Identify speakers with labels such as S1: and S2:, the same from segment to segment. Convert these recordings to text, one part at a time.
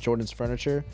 S1: Jordan's Furniture.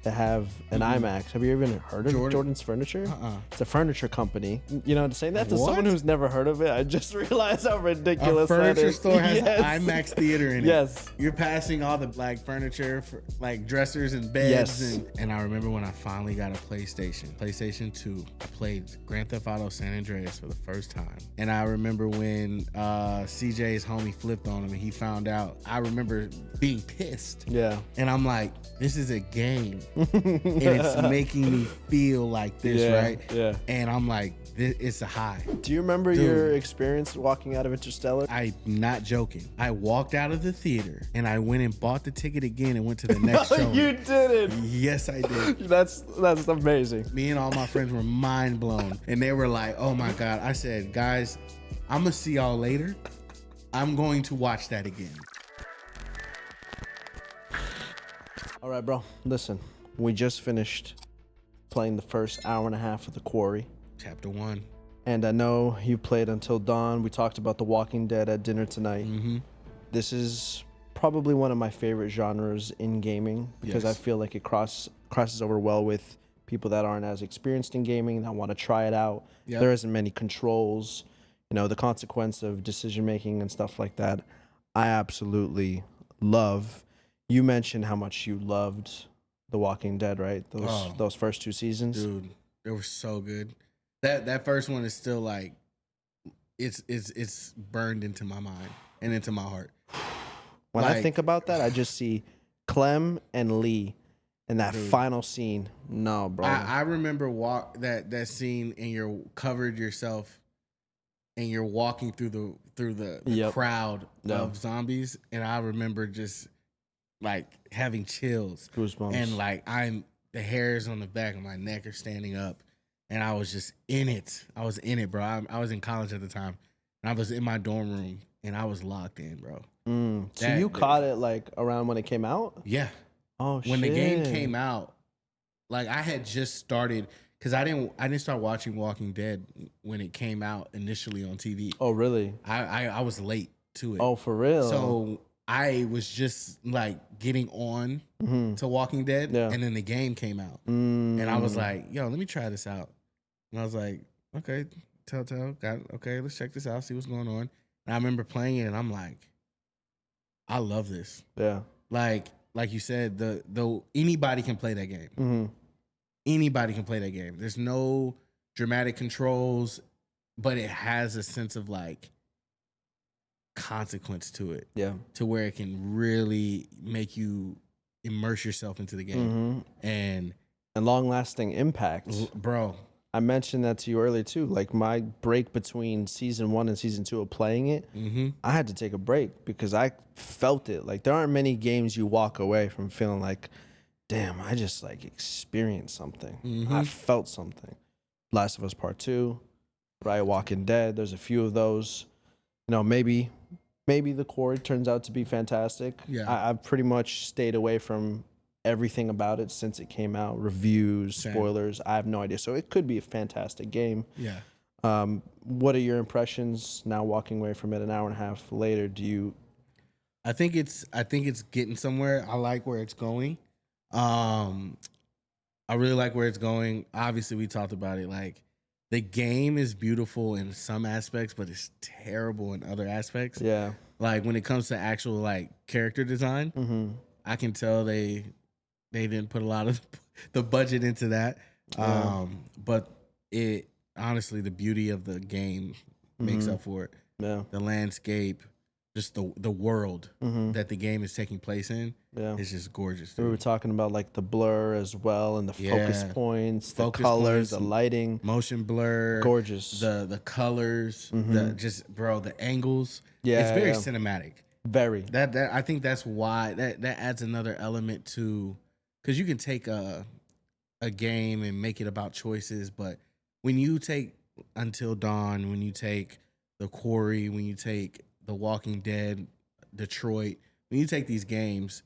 S1: They have an IMAX. Have you even heard of Jordan's Furniture? It's a furniture company. You know, saying that to someone who's never heard of it, I just realized how ridiculous that is.
S2: A furniture store has an IMAX theater in it.
S1: Yes.
S2: You're passing all the like furniture, for, like dressers and beds.
S1: Yes.
S2: And I remember when I finally got a PlayStation 2, I played Grand Theft Auto San Andreas for the first time. And I remember when CJ's homie flipped on him and he found out. I remember being pissed.
S1: Yeah.
S2: And I'm like, this is a game. And it's making me feel like this, right?
S1: Yeah.
S2: And I'm like, it's a high.
S1: Do you remember your experience walking out of Interstellar?
S2: I'm not joking. I walked out of the theater and I went and bought the ticket again and went to the next show.
S1: You did it.
S2: Yes, I did.
S1: That's amazing.
S2: Me and all my friends were mind blown. And they were like, oh my God. I said, guys, I'm going to see y'all later. I'm going to watch that again.
S1: All right, bro. Listen, we just finished playing the first hour and a half of The Quarry.
S2: Chapter 1.
S1: And I know you played until dawn. We talked about The Walking Dead at dinner tonight.
S2: Mm-hmm.
S1: This is probably one of my favorite genres in gaming because I feel like it crosses over well with people that aren't as experienced in gaming that want to try it out. Yep. There isn't many controls, you know, the consequence of decision making and stuff like that. I absolutely love. You mentioned how much you loved The Walking Dead, right? Those first 2 seasons.
S2: Dude, they were so good. That first one is still like it's burned into my mind and into my heart.
S1: When I think about that, I just see Clem and Lee in that final scene. No, bro.
S2: I remember that scene and you're covered yourself and you're walking through the crowd of zombies, and I remember just like having chills,
S1: goosebumps,
S2: and like the hairs on the back of my neck are standing up, and I was just in it. I was in it, bro. I was in college at the time, and I was in my dorm room, and I was locked in, bro.
S1: So you caught it like around when it came out?
S2: Yeah.
S1: Oh shit.
S2: When the game came out, like I had just started because I didn't start watching Walking Dead when it came out initially on TV.
S1: Oh really?
S2: I was late to it.
S1: Oh for real?
S2: So I was just like getting on to Walking Dead, and then the game came out, and I was like, "Yo, let me try this out." And I was like, "Okay, Telltale, okay, let's check this out, see what's going on." And I remember playing it, and I'm like, "I love this."
S1: Yeah,
S2: like you said, the anybody can play that game. Anybody can play that game. There's no dramatic controls, but it has a sense of like consequence to it, to where it can really make you immerse yourself into the game and
S1: long lasting impact,
S2: bro.
S1: I mentioned that to you earlier too. Like my break between season 1 and season 2 of playing it, I had to take a break because I felt it. Like there aren't many games you walk away from feeling like, damn, I just like experienced something. I felt something. Last of Us Part 2, right? Walking Dead. There's a few of those. You know, maybe The Quarry turns out to be fantastic.
S2: Yeah,
S1: I've pretty much stayed away from everything about it since it came out. Reviews, spoilers. I have no idea. So it could be a fantastic game.
S2: Yeah.
S1: What are your impressions now walking away from it an hour and a half later?
S2: I think it's getting somewhere. I like where it's going. I really like where it's going. Obviously, we talked about it. Like the game is beautiful in some aspects, but it's terrible in other aspects.
S1: Yeah.
S2: Like when it comes to actual like character design, I can tell they didn't put a lot of the budget into that. But it honestly, the beauty of the game makes up for it. Yeah. The landscape, just the world that the game is taking place in, is just gorgeous. Dude.
S1: We were talking about like the blur as well and the focus points, the colors, the lighting,
S2: motion blur,
S1: gorgeous.
S2: The colors, the angles. Yeah, it's very cinematic.
S1: Very.
S2: That I think that's why that adds another element to, because you can take a game and make it about choices, but when you take Until Dawn, when you take The Quarry, when you take The Walking Dead, Detroit, when you take these games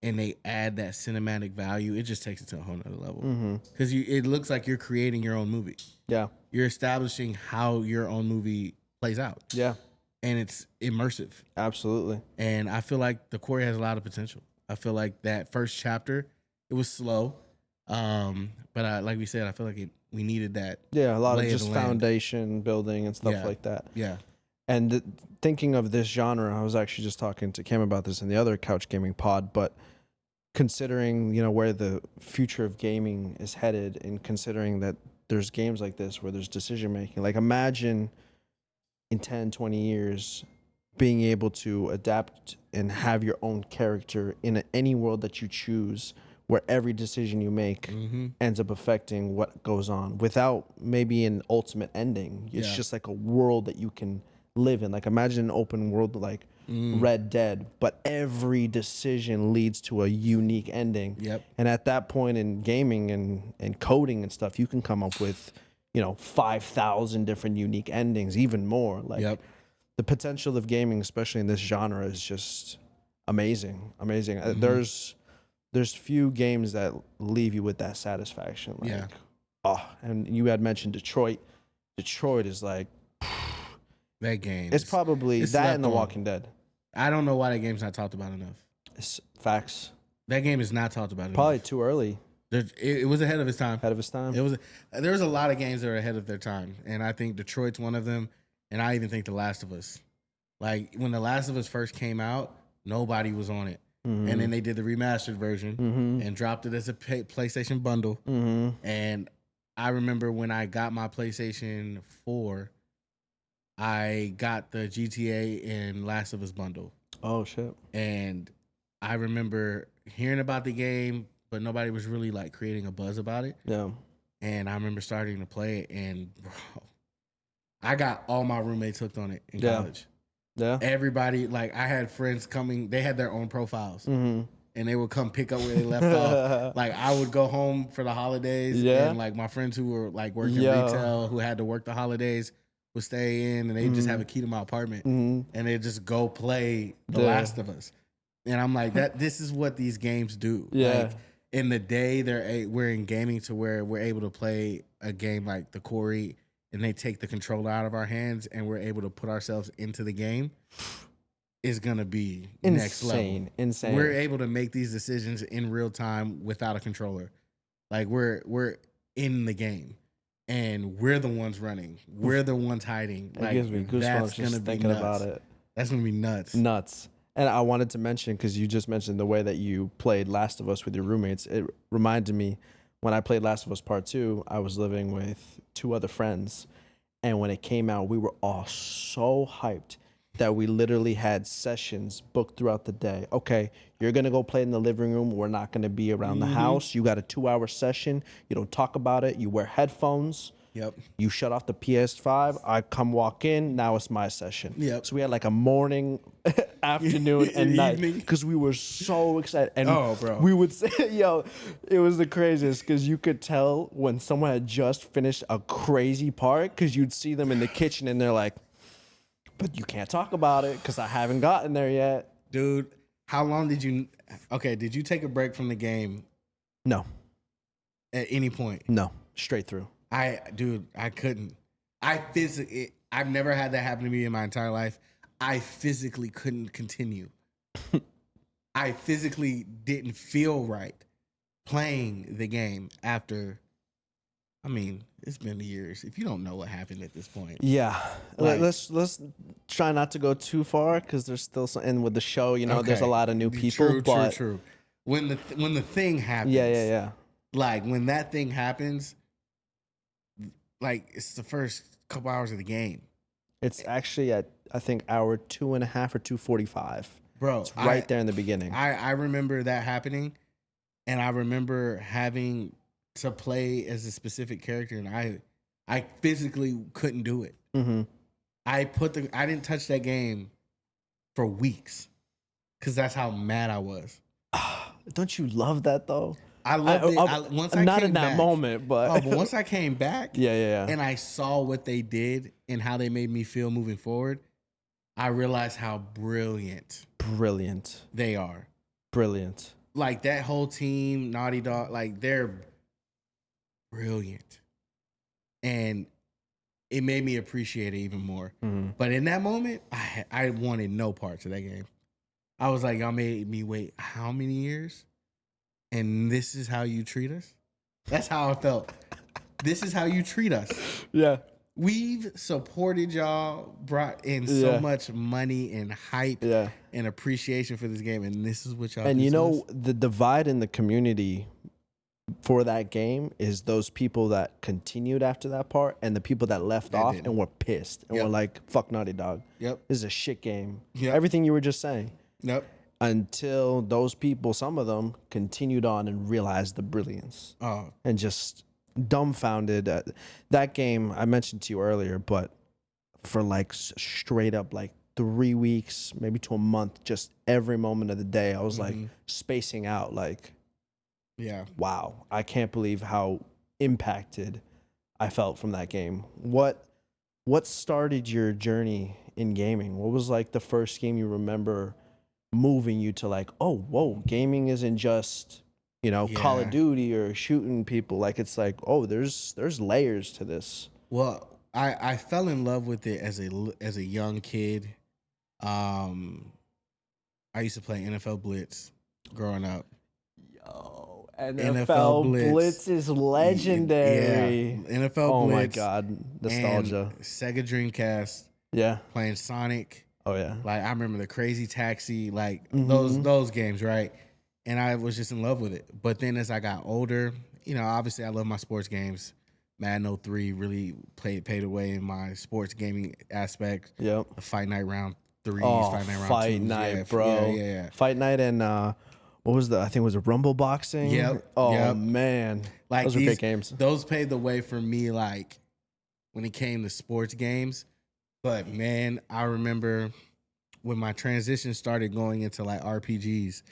S2: and they add that cinematic value, it just takes it to a whole nother level. Because it looks like you're creating your own movie. Yeah. You're establishing how your own movie plays out. Yeah. And it's immersive.
S1: Absolutely.
S2: And I feel like The Quarry has a lot of potential. I feel like that first chapter, it was slow. But like we said, I feel like we needed that.
S1: Yeah, a lot of
S2: lay
S1: just
S2: the land.
S1: foundation building and stuff
S2: Yeah.
S1: like that.
S2: Yeah.
S1: And thinking of this genre, I was actually just talking to Cam about this in the other couch gaming pod, but considering, where the future of gaming is headed, and considering that there's games like this where there's decision making, like imagine in 10, 20 years being able to adapt and have your own character in any world that you choose, where every decision you make ends up affecting what goes on without maybe an ultimate ending. It's just like a world that you can live in. Like imagine an open world like Red Dead, but every decision leads to a unique ending.
S2: Yep.
S1: And at that point in gaming and coding and stuff, you can come up with, 5,000 different unique endings, even more. Like the potential of gaming, especially in this genre, is just amazing. There's few games that leave you with that satisfaction. Like, and you had mentioned Detroit. Detroit is like
S2: that game.
S1: It's probably that and The Walking Dead.
S2: I don't know why that game's not talked about enough.
S1: It's facts.
S2: That game is not talked about enough.
S1: Probably too early.
S2: It was ahead of its time.
S1: Ahead of its time.
S2: There was a lot of games that are ahead of their time, and I think Detroit's one of them. And I even think The Last of Us. Like when The Last of Us first came out, nobody was on it. And then they did the remastered version and dropped it as a PlayStation bundle. And I remember when I got my PlayStation 4, I got the GTA and Last of Us bundle.
S1: Oh, shit.
S2: And I remember hearing about the game, but nobody was really like creating a buzz about it.
S1: Yeah.
S2: And I remember starting to play it, and bro, I got all my roommates hooked on it in college.
S1: Yeah.
S2: Everybody, like, I had friends coming, they had their own profiles. And they would come pick up where they left off. Like, I would go home for the holidays. And, like, my friends who were, like, working retail, who had to work the holidays, would stay in, and they'd just have a key to my apartment. And they'd just go play The Last of Us. And I'm like, this is what these games do.
S1: Yeah.
S2: Like, in the day, we're in gaming to where we're able to play a game like the Quarry, and they take the controller out of our hands, and we're able to put ourselves into the game, is gonna be next level.
S1: Insane.
S2: We're able to make these decisions in real time without a controller. Like we're in the game, and we're the ones running. We're the ones hiding.
S1: It
S2: like,
S1: gives me goosebumps just thinking about it.
S2: That's gonna be nuts.
S1: Nuts. And I wanted to mention, because you just mentioned the way that you played Last of Us with your roommates. It reminded me when I played Last of Us Part 2, I was living with 2 other friends. And when it came out, we were all so hyped that we literally had sessions booked throughout the day. Okay, you're going to go play in the living room. We're not going to be around the house. You got a 2-hour session. You don't talk about it. You wear headphones.
S2: Yep.
S1: You shut off the PS5. I come walk in. Now it's my session.
S2: Yep.
S1: So we had like a morning, afternoon, and night because we were so excited. And
S2: bro,
S1: we would say, it was the craziest because you could tell when someone had just finished a crazy part because you'd see them in the kitchen and they're like, but you can't talk about it because I haven't gotten there yet.
S2: Dude, how long did you take a break from the game?
S1: No.
S2: At any point?
S1: No. Straight through.
S2: I couldn't. I've never had that happen to me in my entire life. I physically couldn't continue. I physically didn't feel right playing the game after. I mean, it's been years. If you don't know what happened at this point,
S1: yeah. Like, let's try not to go too far because there's still some. And with the show, there's a lot of new people.
S2: True. When the thing happens,
S1: yeah.
S2: Like when that thing happens. Like, it's the first couple hours of the game.
S1: It's actually at, I think, hour 2.5 or 2:45.
S2: Bro,
S1: it's right there in the beginning.
S2: I remember that happening, and I remember having to play as a specific character, and I physically couldn't do it. I didn't touch that game for weeks because that's how mad I was.
S1: Don't you love that though?
S2: I loved it. Once I
S1: not
S2: came
S1: in that
S2: back,
S1: moment, but
S2: but once I came back,
S1: yeah,
S2: and I saw what they did and how they made me feel moving forward, I realized how brilliant they are.
S1: Brilliant.
S2: Like that whole team, Naughty Dog, like they're brilliant, and it made me appreciate it even more. But in that moment, I wanted no parts of that game. I was like, y'all made me wait how many years? And this is how you treat us? That's how I felt. This is how you treat us.
S1: Yeah.
S2: We've supported y'all, brought in so
S1: Yeah.
S2: much money and hype
S1: Yeah.
S2: and appreciation for this game, and this is what y'all
S1: And
S2: do
S1: you
S2: to
S1: know,
S2: us?
S1: the divide in the community for that game is those people that continued after that part and the people that left off
S2: didn't.
S1: and were pissed and
S2: Yep.
S1: were like, fuck Naughty Dog.
S2: Yep.
S1: This is a shit game.
S2: Yep.
S1: Everything you were just saying.
S2: Yep.
S1: Until those people, some of them, continued on and realized the brilliance
S2: Oh,
S1: and just dumbfounded. That game I mentioned to you earlier, but for like straight up like 3 weeks, maybe to a month, just every moment of the day, I was like spacing out like,
S2: yeah.
S1: wow, I can't believe how impacted I felt from that game. What started your journey in gaming? What was like the first game you remember moving you to like, oh, whoa, gaming isn't just, Call of
S2: Yeah.
S1: Duty or shooting people. Like it's like, oh, there's layers to this.
S2: Well, I fell in love with it as a young kid. I used to play NFL Blitz growing up.
S1: Yo,
S2: NFL
S1: NFL
S2: Blitz.
S1: Blitz is legendary.
S2: Yeah, NFL
S1: Oh my
S2: Blitz.
S1: God, nostalgia.
S2: And Sega Dreamcast,
S1: Yeah.
S2: playing Sonic.
S1: Oh yeah.
S2: Like I remember the Crazy Taxi, like
S1: Mhm.
S2: those games, right? And I was just in love with it. But then as I got older, obviously I love my sports games. Madden 03 really paved the way in my sports gaming aspect.
S1: Yep.
S2: The Fight Night Round 3s,
S1: Oh,
S2: Fight Night Round
S1: Fight
S2: 2s.
S1: Night,
S2: Yeah,
S1: bro.
S2: yeah.
S1: Fight Night and what was I think it was a Rumble Boxing.
S2: Yep.
S1: Oh
S2: Yep.
S1: man,
S2: Like
S1: those were great games.
S2: Those paved the way for me, like when it came to sports games. But man, I remember when my transition started going into like RPGs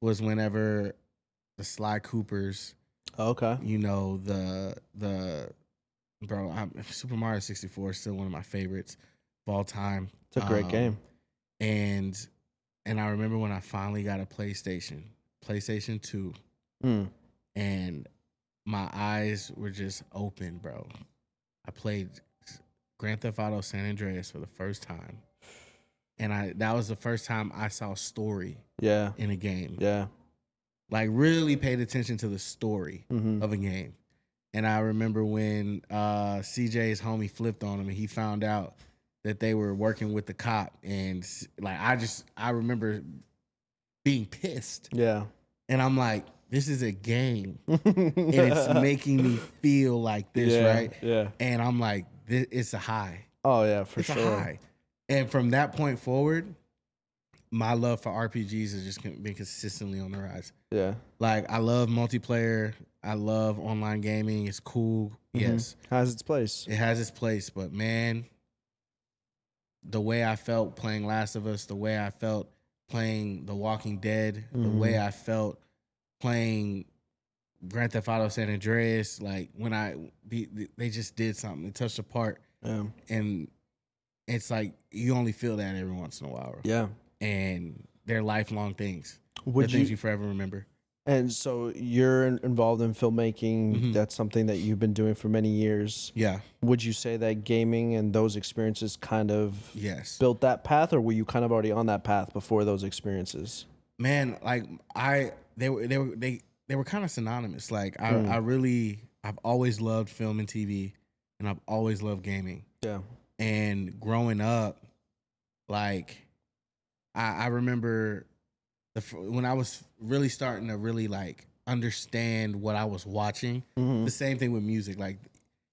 S2: was whenever the Sly Coopers,
S1: Okay.
S2: the Super Mario 64 is still one of my favorites of all time.
S1: It's a great game.
S2: And I remember when I finally got a PlayStation 2, and my eyes were just open, bro. I played Grand Theft Auto San Andreas for the first time. And that was the first time I saw story in a game.
S1: Yeah.
S2: Like really paid attention to the story of a game. And I remember when CJ's homie flipped on him and he found out that they were working with the cop. And like I remember being pissed.
S1: Yeah.
S2: And I'm like, this is a game. And it's making me feel like this, right?
S1: Yeah.
S2: And I'm like, it's a high.
S1: Oh yeah, for
S2: It's
S1: sure.
S2: a high. And from that point forward, my love for RPGs has just been consistently on the rise.
S1: Yeah.
S2: Like I love multiplayer. I love online gaming. It's cool. Yes.
S1: Has its place.
S2: It has its place. But man, the way I felt playing Last of Us, the way I felt playing The Walking Dead, the way I felt playing Grand Theft Auto San Andreas, like when they just did something. They touched a part.
S1: Yeah.
S2: And it's like you only feel that every once in a while.
S1: Yeah.
S2: And they're lifelong things.
S1: Would
S2: Things you forever remember.
S1: And so you're involved in filmmaking. That's something that you've been doing for many years.
S2: Yeah.
S1: Would you say that gaming and those experiences kind of
S2: Yes.
S1: built that path, or were you kind of already on that path before those experiences?
S2: Man, like they were kind of synonymous. Like I've always loved film and TV, and I've always loved gaming.
S1: Yeah.
S2: And growing up, like I remember when I was really starting to really like understand what I was watching. The same thing with music. Like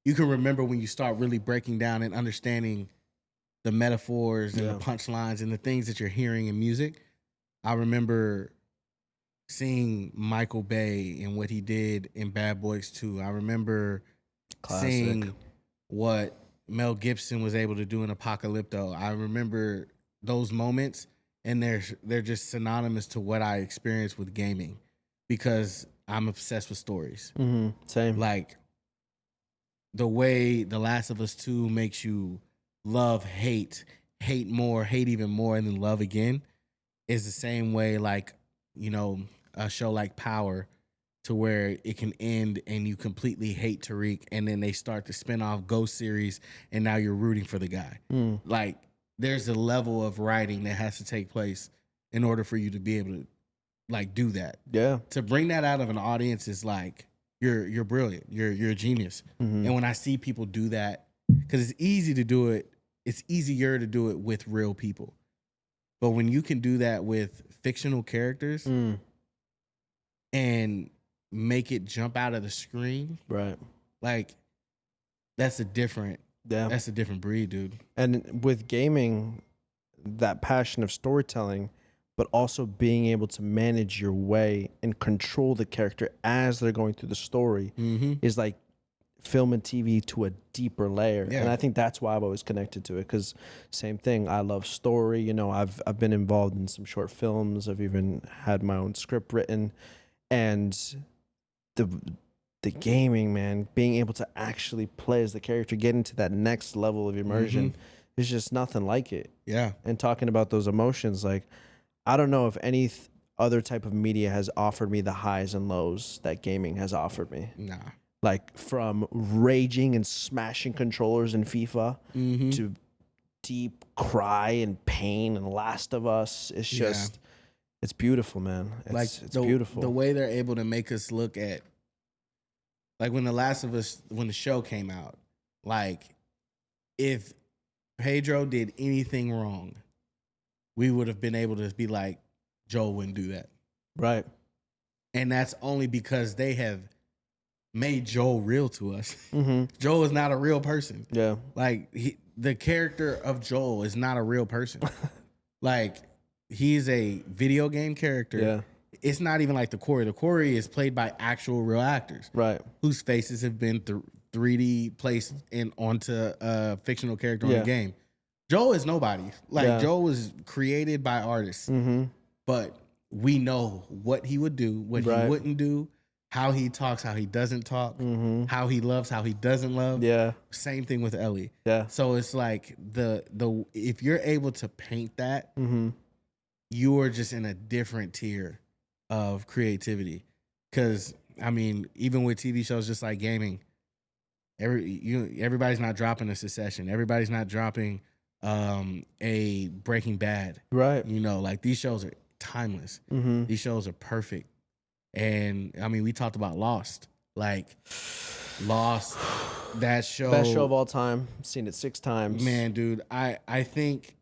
S2: you can remember when you start really breaking down and understanding the metaphors and the punchlines and the things that you're hearing in music. I remember seeing Michael Bay and what he did in Bad Boys 2. I remember seeing what Mel Gibson was able to do in Apocalypto. I remember those moments, and they're just synonymous to what I experienced with gaming because I'm obsessed with stories.
S1: Same.
S2: Like the way The Last of Us 2 makes you love, hate more, hate even more, and then love again is the same way, like, a show like Power, to where it can end and you completely hate Tariq, and then they start the spinoff Ghost series, and now you're rooting for the guy. Like, there's a level of writing that has to take place in order for you to be able to like do that.
S1: Yeah.
S2: To bring that out of an audience is like you're brilliant. You're a genius. And when I see people do that, because it's easy to do it, it's easier to do it with real people. But when you can do that with fictional characters and make it jump out of the screen,
S1: Right.
S2: like that's a different
S1: Yeah.
S2: that's a different breed, dude.
S1: And with gaming, that passion of storytelling, but also being able to manage your way and control the character as they're going through the story is like film and TV to a deeper layer.
S2: Yeah.
S1: And I think that's why I've always connected to it, because same thing. I love story. You know, I've been involved in some short films. I've even had my own script written, and the gaming, man, being able to actually play as the character, get into that next level of immersion, is just nothing like it.
S2: Yeah.
S1: And talking about those emotions, like, I don't know if any other type of media has offered me the highs and lows that gaming has offered me.
S2: Nah.
S1: Like from raging and smashing controllers in FIFA to deep cry and pain and Last of Us. It's just, it's beautiful, man. It's beautiful.
S2: The way they're able to make us look at, like when The Last of Us, when the show came out, like if Pedro did anything wrong, we would have been able to be like, Joel wouldn't do that.
S1: Right.
S2: And that's only because they have made Joel real to us.
S1: Mm-hmm.
S2: Joel is not a real person.
S1: Yeah.
S2: Like the character of Joel is not a real person. Like he's a video game character.
S1: Yeah.
S2: It's not even like the Quarry. The Quarry is played by actual real actors.
S1: Right.
S2: Whose faces have been 3D placed onto a fictional character on the game. Joel is nobody. Like Joel was created by artists. But we know what he would do, what he wouldn't do, how he talks, how he doesn't talk, how he loves, how he doesn't love.
S1: Yeah.
S2: Same thing with Ellie.
S1: Yeah.
S2: So it's like the if you're able to paint that, you are just in a different tier of creativity. Because I mean, even with TV shows, just like gaming, everybody's not dropping a Succession. Everybody's not dropping a Breaking Bad.
S1: Right.
S2: You know, like these shows are timeless. These shows are perfect. And I mean, we talked about Lost. Like Lost, that show.
S1: Best show of all time. Seen it 6 times.
S2: Man, dude, I think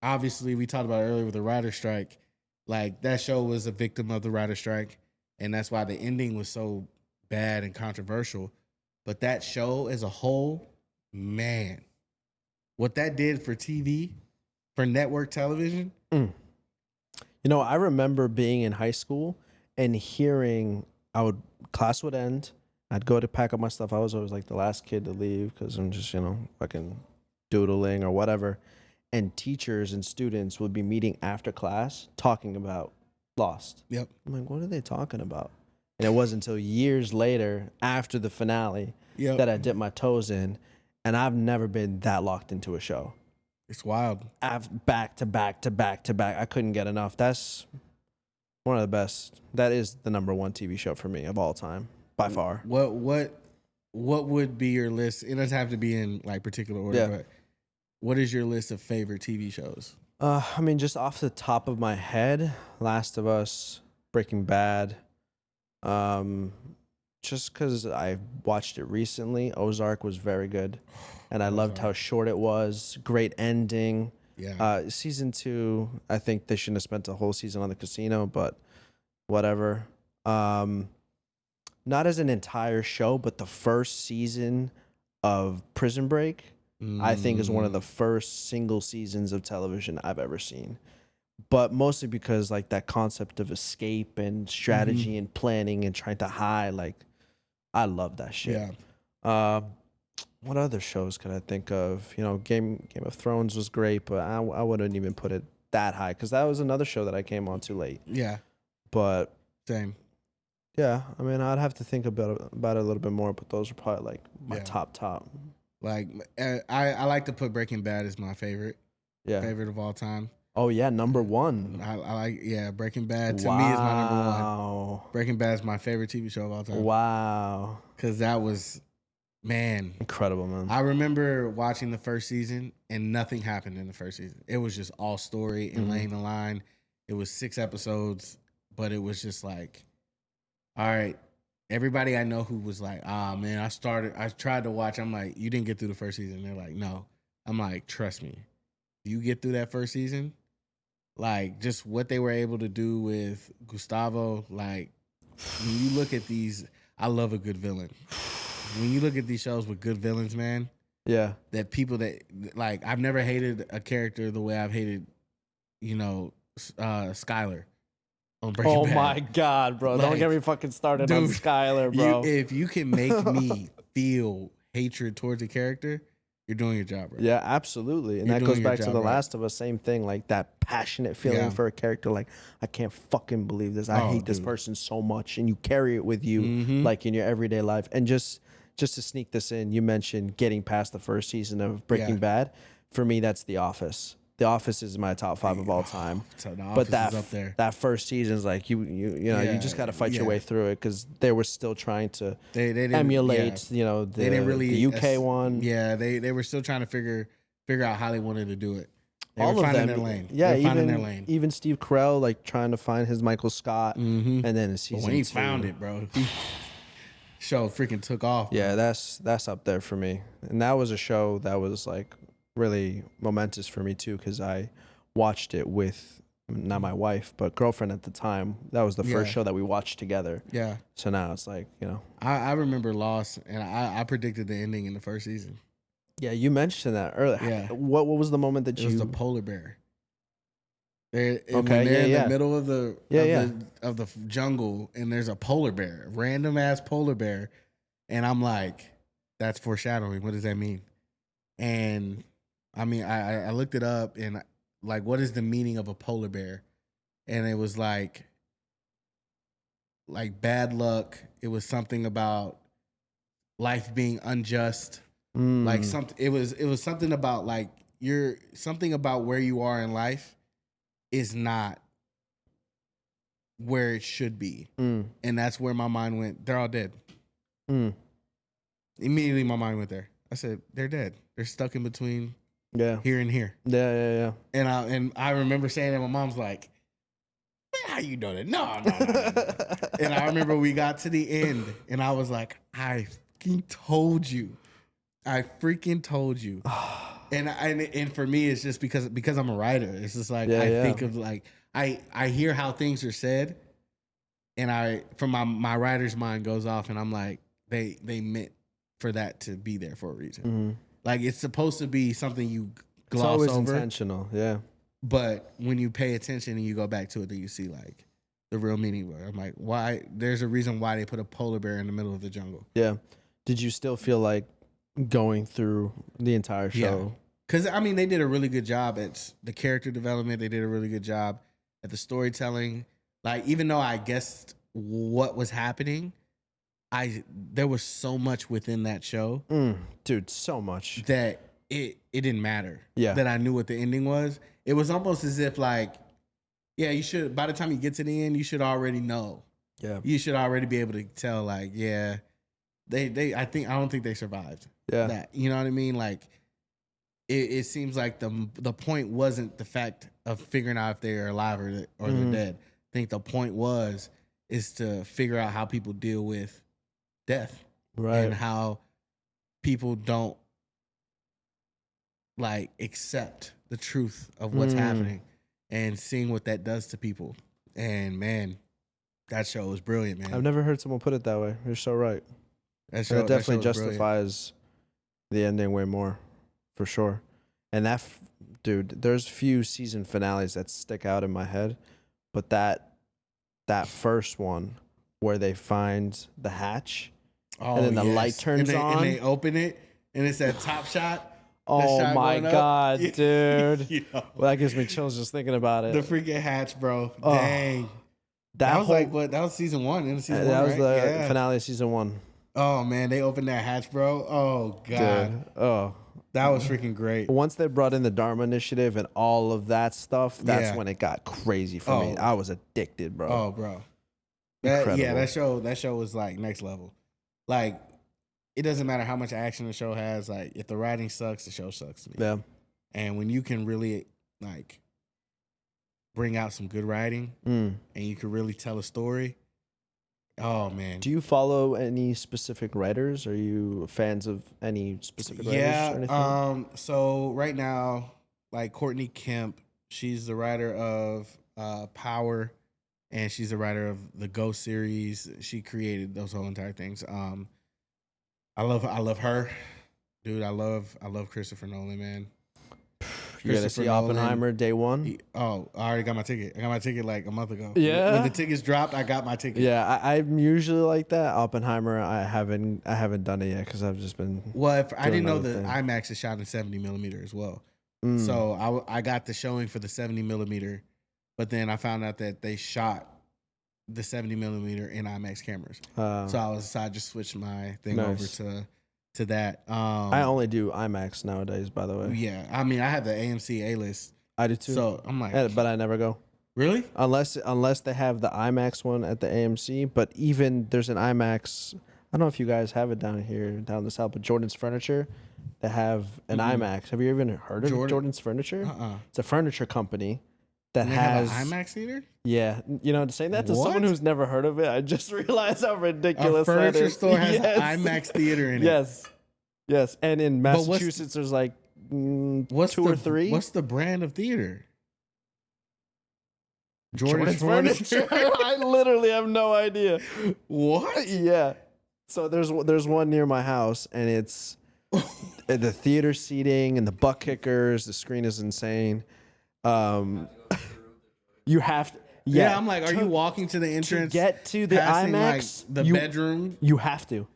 S2: obviously we talked about it earlier with the writer strike. Like that show was a victim of the writer strike, and that's why the ending was so bad and controversial. But that show as a whole, man, what that did for TV, for network television.
S1: You know, I remember being in high school and hearing, class would end, I'd go to pack up my stuff. I was always like the last kid to leave because I'm just, you know, fucking doodling or whatever. And teachers and students would be meeting after class talking about Lost.
S2: Yep.
S1: I'm like, what are they talking about? And it wasn't until years later, after the finale, that I dipped my toes in. And I've never been that locked into a show.
S2: It's wild.
S1: I've back to back to back to back. I couldn't get enough. That's one of the best. That is the #1 TV show for me of all time, by far.
S2: What would be your list? It doesn't have to be in like particular order, but what is your list of favorite TV shows?
S1: I mean, just off the top of my head, Last of Us, Breaking Bad. Just because I watched it recently, Ozark was very good, and I loved how short it was. Great ending.
S2: Yeah.
S1: Season 2, I think they shouldn't have spent a whole season on the casino, but whatever. Not as an entire show, but the first season of Prison Break, I think is one of the first single seasons of television I've ever seen. But mostly because like that concept of escape and strategy and planning and trying to hide, like I love that shit.
S2: Yeah.
S1: What other shows could I think of? You know, Game of Thrones was great, but I wouldn't even put it that high because that was another show that I came on too late.
S2: Yeah.
S1: But
S2: same.
S1: Yeah, I mean, I'd have to think about it a little bit more, but those are probably like my top.
S2: Like I like to put Breaking Bad as my favorite.
S1: Yeah.
S2: Favorite of all time.
S1: Oh yeah, #1.
S2: I like Breaking Bad to me is my #1. Breaking Bad is my favorite TV show of all time.
S1: Wow.
S2: Because that was, man,
S1: incredible, man.
S2: I remember watching the first season and nothing happened in the first season. It was just all story and laying the line. It was 6 episodes, but it was just like, all right. Everybody I know who was like, ah, man, I tried to watch. I'm like, you didn't get through the first season. They're like, no. I'm like, trust me. You get through that first season, like just what they were able to do with Gustavo, like when you look at these, I love a good villain. When you look at these shows with good villains, man,
S1: Yeah.
S2: that people that like, I've never hated a character the way I've hated, Skylar on Breaking Bad.
S1: Oh my God, bro!
S2: Like,
S1: Don't get me fucking started on
S2: dude,
S1: Skylar, bro.
S2: If you can make me feel hatred towards a character, you're doing your job, bro.
S1: Yeah, absolutely. And
S2: You're
S1: that
S2: doing
S1: goes
S2: your
S1: back to
S2: job
S1: The
S2: right.
S1: Last of Us, same thing, like that passionate feeling
S2: Yeah.
S1: for a character. Like, I can't fucking believe this. I
S2: Oh,
S1: hate this
S2: dude.
S1: person so much. And you carry it with you,
S2: Mhm.
S1: like in your everyday life. And just to sneak this in, you mentioned getting past the first season of Breaking
S2: Yeah.
S1: Bad. For me, that's The Office. The Office is my top 5 of all time.
S2: So The
S1: But
S2: Office is up there.
S1: that first season is like you
S2: Yeah,
S1: just got to fight your
S2: yeah.
S1: way through it because they were still trying to
S2: They didn't
S1: emulate
S2: yeah. They didn't really
S1: the UK one.
S2: Yeah, they were still trying to figure out how they wanted to do it. They
S1: All
S2: were
S1: of
S2: finding
S1: them,
S2: their lane.
S1: yeah.
S2: They were finding their lane.
S1: Even Steve Carell, like trying to find his Michael Scott,
S2: Mhm.
S1: and then in
S2: But
S1: season
S2: when he
S1: 2,
S2: found it, bro, show freaking took off. Bro.
S1: yeah, that's up there for me. And that was a show that was like really momentous for me too, because I watched it with not my wife but girlfriend at the time. That was the first
S2: Yeah.
S1: show that we watched together.
S2: Yeah.
S1: So now it's like,
S2: I remember Lost, and I predicted the ending in the first season.
S1: yeah, you mentioned that earlier.
S2: Yeah.
S1: What was the moment that
S2: It
S1: you?
S2: was the polar bear. When
S1: Okay,
S2: they're in
S1: yeah.
S2: the middle of the
S1: Yeah,
S2: of the jungle, and there's a polar bear, random ass polar bear, and I'm like, that's foreshadowing. What does that mean? And I mean, I looked it up, and like, what is the meaning of a polar bear? And it was like bad luck. It was something about life being unjust. Like something. It was something about like something about where you are in life is not where it should be. And that's where my mind went. They're all dead. Immediately my mind went there. I said, they're dead. They're stuck in between here and here.
S1: Yeah.
S2: And I remember saying that my mom's like, man, how you know that? No. And I remember we got to the end and I was like, I freaking told you. And for me, it's just because I'm a writer. It's just like think of like I hear how things are said, and from my writer's mind goes off, and I'm like they meant for that to be there for a reason. Like it's supposed to be something you gloss over.
S1: It's always intentional, yeah.
S2: But when you pay attention and you go back to it, then you see like the real meaning. I'm like, why? There's a reason why they put a polar bear in the middle of the jungle.
S1: Yeah. Did you still feel like going through the entire show?
S2: Yeah. Because, I mean, they did a really good job at the character development. They did a really good job at the storytelling. Like, even though I guessed what was happening, there was so much within that show.
S1: Dude, so much.
S2: That it didn't matter.
S1: Yeah.
S2: That I knew what the ending was. It was almost as if, like, yeah, you should, by the time you get to the end, you should already know.
S1: Yeah.
S2: You should already be able to tell, like, yeah, I don't think they survived.
S1: Yeah.
S2: That, you know what I mean? Like, it seems like the point wasn't the fact of figuring out if they're alive or they're dead. I think the point is to figure out how people deal with death,
S1: Right.
S2: and how people don't like accept the truth of what's happening, and seeing what that does to people. And man, that show was brilliant, man.
S1: I've never heard someone put it that way. You're so right.
S2: That
S1: That definitely
S2: was brilliant.
S1: justifies the ending way more, for sure. And dude, there's few season finales that stick out in my head, but that first one where they find the hatch, and then the light turns on,
S2: and they open it, and it's that top shot.
S1: Oh
S2: shot
S1: my
S2: going up.
S1: God,
S2: Yeah.
S1: dude!
S2: Yo.
S1: Well, that gives me chills just thinking about it.
S2: The freaking hatch, bro.
S1: Oh,
S2: Dang. That was like what? That was season one. Into season
S1: that
S2: one,
S1: was
S2: right?
S1: the
S2: Yeah.
S1: finale of season 1.
S2: Oh man, they opened that hatch, bro. Oh god,
S1: Dude. Oh.
S2: that was freaking great.
S1: Once they brought in the Dharma Initiative and all of that stuff, that's
S2: Yeah.
S1: when it got crazy for me.
S2: Oh.
S1: I was addicted, bro.
S2: Oh, bro.
S1: Incredible.
S2: That show was like next level. Like, it doesn't matter how much action the show has. Like, if the writing sucks, the show sucks to me.
S1: Yeah.
S2: And when you can really like bring out some good writing, and you can really tell a story. Oh man.
S1: Do you follow any specific writers? Are you fans of any specific writers or anything?
S2: So right now, like Courtney Kemp, she's the writer of Power, and she's the writer of the Ghost series. She created those whole entire things. I love her, dude. I love Christopher Nolan, man.
S1: You gotta see Oppenheimer day one.
S2: I already got my ticket. I got my ticket like a month ago.
S1: Yeah.
S2: When the tickets dropped, I got my ticket.
S1: Yeah, I'm usually like that. Oppenheimer, I haven't done it yet because I've just been.
S2: Well, I didn't know
S1: the
S2: IMAX is shot in 70 millimeter as well. So I got the showing for the 70 millimeter, but then I found out that they shot the 70 millimeter in IMAX cameras. So I just switched my thing over to that.
S1: I only do IMAX nowadays, by the way.
S2: Yeah, I mean, I have the AMC A-list.
S1: I do too.
S2: So I'm like,
S1: but I never go.
S2: Really?
S1: Unless they have the IMAX one at the AMC, but even there's an IMAX. I don't know if you guys have it down the south, but Jordan's Furniture, they have an IMAX. Have you even heard of Jordan's Furniture? It's a furniture company that has
S2: have an IMAX theater.
S1: Yeah, saying that to someone who's never heard of it, I just realized how ridiculous
S2: a
S1: that is.
S2: Furniture store has an IMAX theater in it.
S1: Yes, and in Massachusetts, there's like two or three.
S2: What's the brand of theater?
S1: Jordan's Furniture. I literally have no idea.
S2: What?
S1: Yeah. So there's one near my house, and it's the theater seating and the butt kickers. The screen is insane. You have to.
S2: Yeah, I'm like, are you walking to the entrance?
S1: To get to the IMAX,
S2: like, the bedroom.
S1: You have to.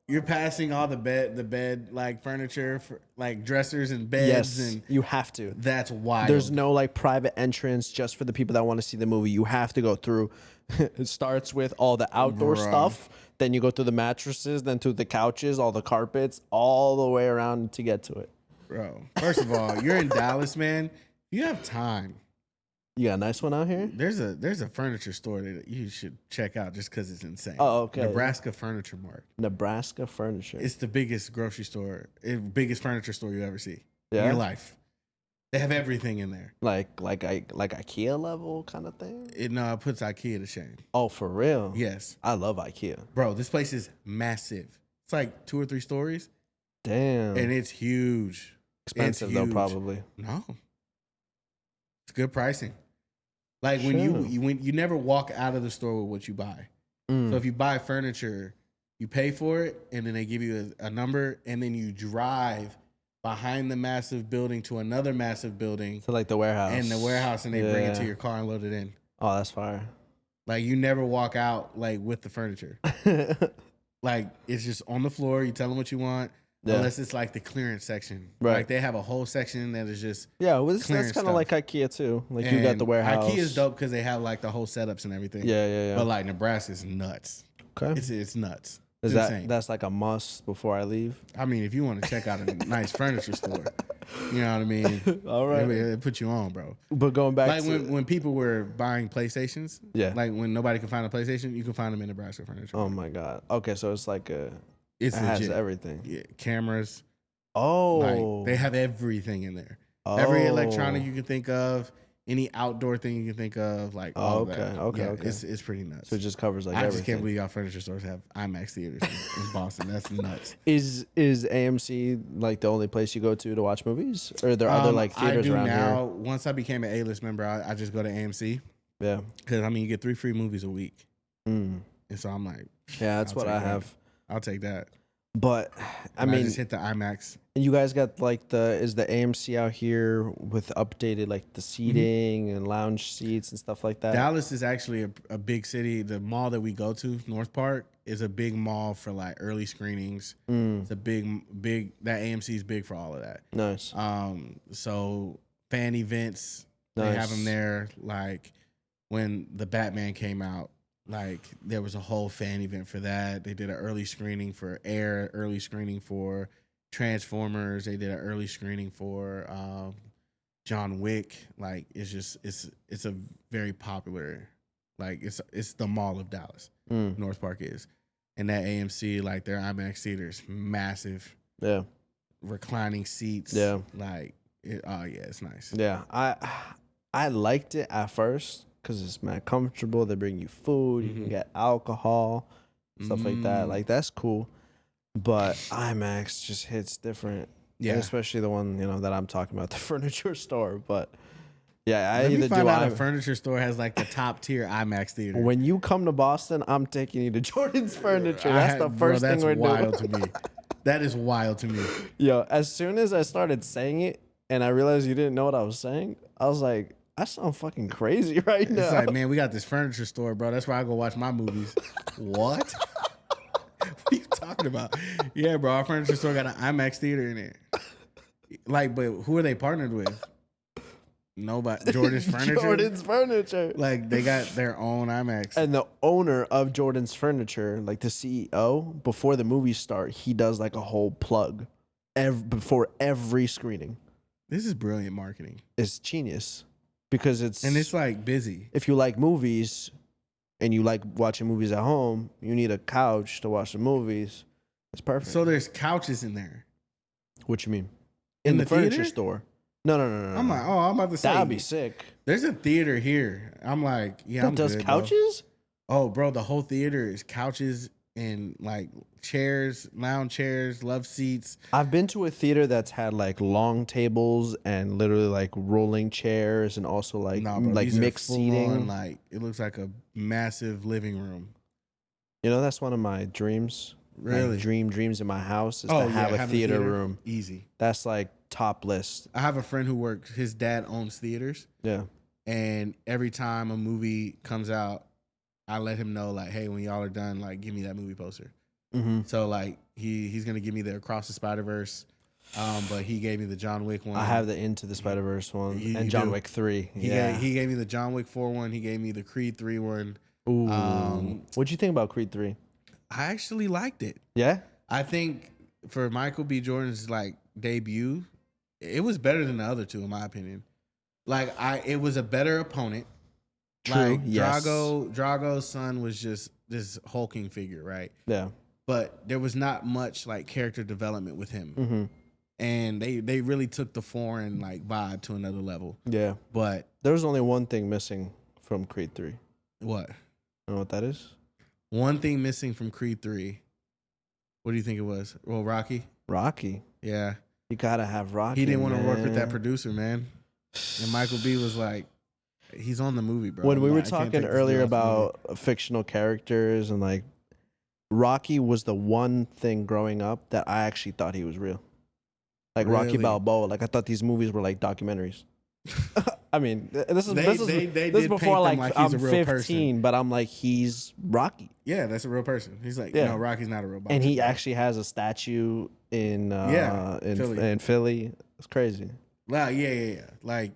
S2: You're passing all the bed like furniture, for, like dressers and beds.
S1: Yes,
S2: and
S1: you have to.
S2: That's wild.
S1: There's no like private entrance just for the people that want to see the movie. You have to go through. It starts with all the outdoor stuff. Then you go through the mattresses, then through the couches, all the carpets, all the way around to get to it.
S2: Bro, first of all, you're in Dallas, man. You have time.
S1: You got a nice one out here?
S2: There's a furniture store that you should check out just because it's insane.
S1: Oh, okay.
S2: Nebraska Furniture Mart.
S1: Nebraska Furniture.
S2: It's the biggest grocery store, biggest furniture store you ever see in
S1: Yeah?
S2: your life. They have everything in there.
S1: Like IKEA level kind of thing?
S2: It puts IKEA to shame.
S1: Oh, for real?
S2: Yes.
S1: I love IKEA.
S2: Bro, this place is massive. It's like 2 or 3 stories.
S1: Damn.
S2: And it's huge.
S1: Expensive though, probably.
S2: No. It's good pricing. Like when you never walk out of the store with what you buy. So if you buy furniture, you pay for it, and then they give you a number, and then you drive behind the massive building to another massive building.
S1: To like the warehouse.
S2: And they bring it to your car and load it in.
S1: Oh, that's fire.
S2: Like you never walk out like with the furniture. Like it's just on the floor. You tell them what you want. Yeah. Unless it's like the clearance section. Right. Like they have a whole section that is just
S1: that's kind of like IKEA too. Like and you got the warehouse.
S2: IKEA is dope because they have like the whole setups and everything.
S1: Yeah.
S2: But like Nebraska is nuts.
S1: Okay.
S2: It's nuts.
S1: Is that's like a must before I leave?
S2: I mean, if you want to check out a nice furniture store, you know what I mean?
S1: All right.
S2: It put you on, bro.
S1: But going back
S2: like when people were buying PlayStations, like when nobody could find a PlayStation, you can find them in Nebraska Furniture.
S1: Oh my God. Okay, so it's like it has everything.
S2: Yeah, cameras.
S1: Oh.
S2: Like, they have everything in there. Oh. Every electronic you can think of, any outdoor thing you can think of, like all that. Okay. It's pretty nuts.
S1: So it just covers like everything.
S2: I just can't believe y'all furniture stores have IMAX theaters in Boston. That's nuts.
S1: Is AMC like the only place you go to watch movies? Or are there other like theaters around here? I do now.
S2: Once I became an A-list member, I just go to AMC.
S1: Yeah.
S2: Because, I mean, you get 3 free movies a week. And so I'm like...
S1: Yeah, that's what I have.
S2: I'll take that.
S1: But I mean,
S2: I just hit the IMAX.
S1: And you guys got like is the AMC out here with updated like the seating and lounge seats and stuff like that?
S2: Dallas is actually a big city. The mall that we go to, North Park, is a big mall for like early screenings. It's a big that AMC is big for all of that.
S1: Nice.
S2: So fan events, they have them there. Like when the Batman came out. Like there was a whole fan event for that. They did an early screening for Air, early screening for Transformers. They did an early screening for John Wick. Like it's a very popular, like it's the mall of Dallas. North Park is, and that AMC, like their IMAX theaters, massive. Yeah, reclining seats. Yeah, like it's nice.
S1: Yeah, I liked it at first because it's mad comfortable. They bring you food. You can get alcohol, stuff like that. Like, that's cool. But IMAX just hits different.
S2: Yeah.
S1: And especially the one, that I'm talking about, the furniture store. But yeah, I
S2: Let me
S1: either
S2: find
S1: do
S2: out a furniture store has like the top tier IMAX theater.
S1: When you come to Boston, I'm taking you to Jordan's Furniture. That's the first thing we're doing.
S2: That's wild to me. That is wild to me.
S1: Yo, as soon as I started saying it and I realized you didn't know what I was saying, I was like, I sound fucking crazy right now.
S2: It's like, man, we got this furniture store, bro. That's where I go watch my movies. What? What are you talking about? Yeah, bro, our furniture store got an IMAX theater in it. Like, but who are they partnered with? Nobody. Jordan's Furniture?
S1: Jordan's Furniture.
S2: Like, they got their own IMAX.
S1: And the owner of Jordan's Furniture, like the CEO, before the movies start, he does like a whole plug before every screening.
S2: This is brilliant marketing.
S1: It's genius because
S2: it's like busy.
S1: If you like movies and you like watching movies at home, you need a couch to watch the movies. It's perfect.
S2: So there's couches in there.
S1: What you mean?
S2: In the
S1: furniture
S2: theater?
S1: store. No.
S2: I'm like, I'm about to say.
S1: That'd be sick.
S2: There's a theater here. I'm like, yeah, I'm
S1: does
S2: good,
S1: couches?
S2: Bro. Oh, bro, the whole theater is couches and like chairs, lounge chairs, love seats.
S1: I've been to a theater that's had like long tables and literally like rolling chairs and also like mixed seating.
S2: Like it looks like a massive living room.
S1: That's one of my dreams.
S2: Really?
S1: My dreams in my house is to have a theater room.
S2: Easy.
S1: That's like top list.
S2: I have a friend who works, his dad owns theaters.
S1: Yeah.
S2: And every time a movie comes out, I let him know, like, hey, when y'all are done, like, give me that movie poster.
S1: Mm-hmm.
S2: So, like, he's going to give me the Across the Spider-Verse, but he gave me the John Wick one.
S1: I have the Into the Spider-Verse one and John Wick 3.
S2: He gave me the John Wick 4 one. He gave me the Creed 3 one.
S1: Ooh. What'd you think about Creed 3?
S2: I actually liked it.
S1: Yeah?
S2: I think for Michael B. Jordan's, like, debut, it was better than the other two, in my opinion. Like, it was a better opponent.
S1: True.
S2: Like,
S1: yes.
S2: Drago's son was just this hulking figure, right?
S1: Yeah.
S2: But there was not much like character development with him.
S1: Mm-hmm.
S2: And they really took the foreign like vibe to another level.
S1: Yeah.
S2: But
S1: there was only one thing missing from Creed 3.
S2: What?
S1: You know what that is?
S2: One thing missing from Creed 3. What do you think it was? Well, Rocky?
S1: Rocky.
S2: Yeah.
S1: You gotta have Rocky.
S2: He didn't want to work with that producer, man. And Michael B was like, he's on the movie, bro.
S1: When we were talking earlier about fictional characters and like Rocky was the one thing growing up that I actually thought he was real. Like really? Rocky Balboa. Like I thought these movies were like documentaries. I mean, this is before like I'm 15, person. But I'm like, he's Rocky.
S2: Yeah, that's a real person. He's like, no, Rocky's not a real boxer.
S1: And he actually has a statue in Philly. It's crazy.
S2: Wow, yeah. Like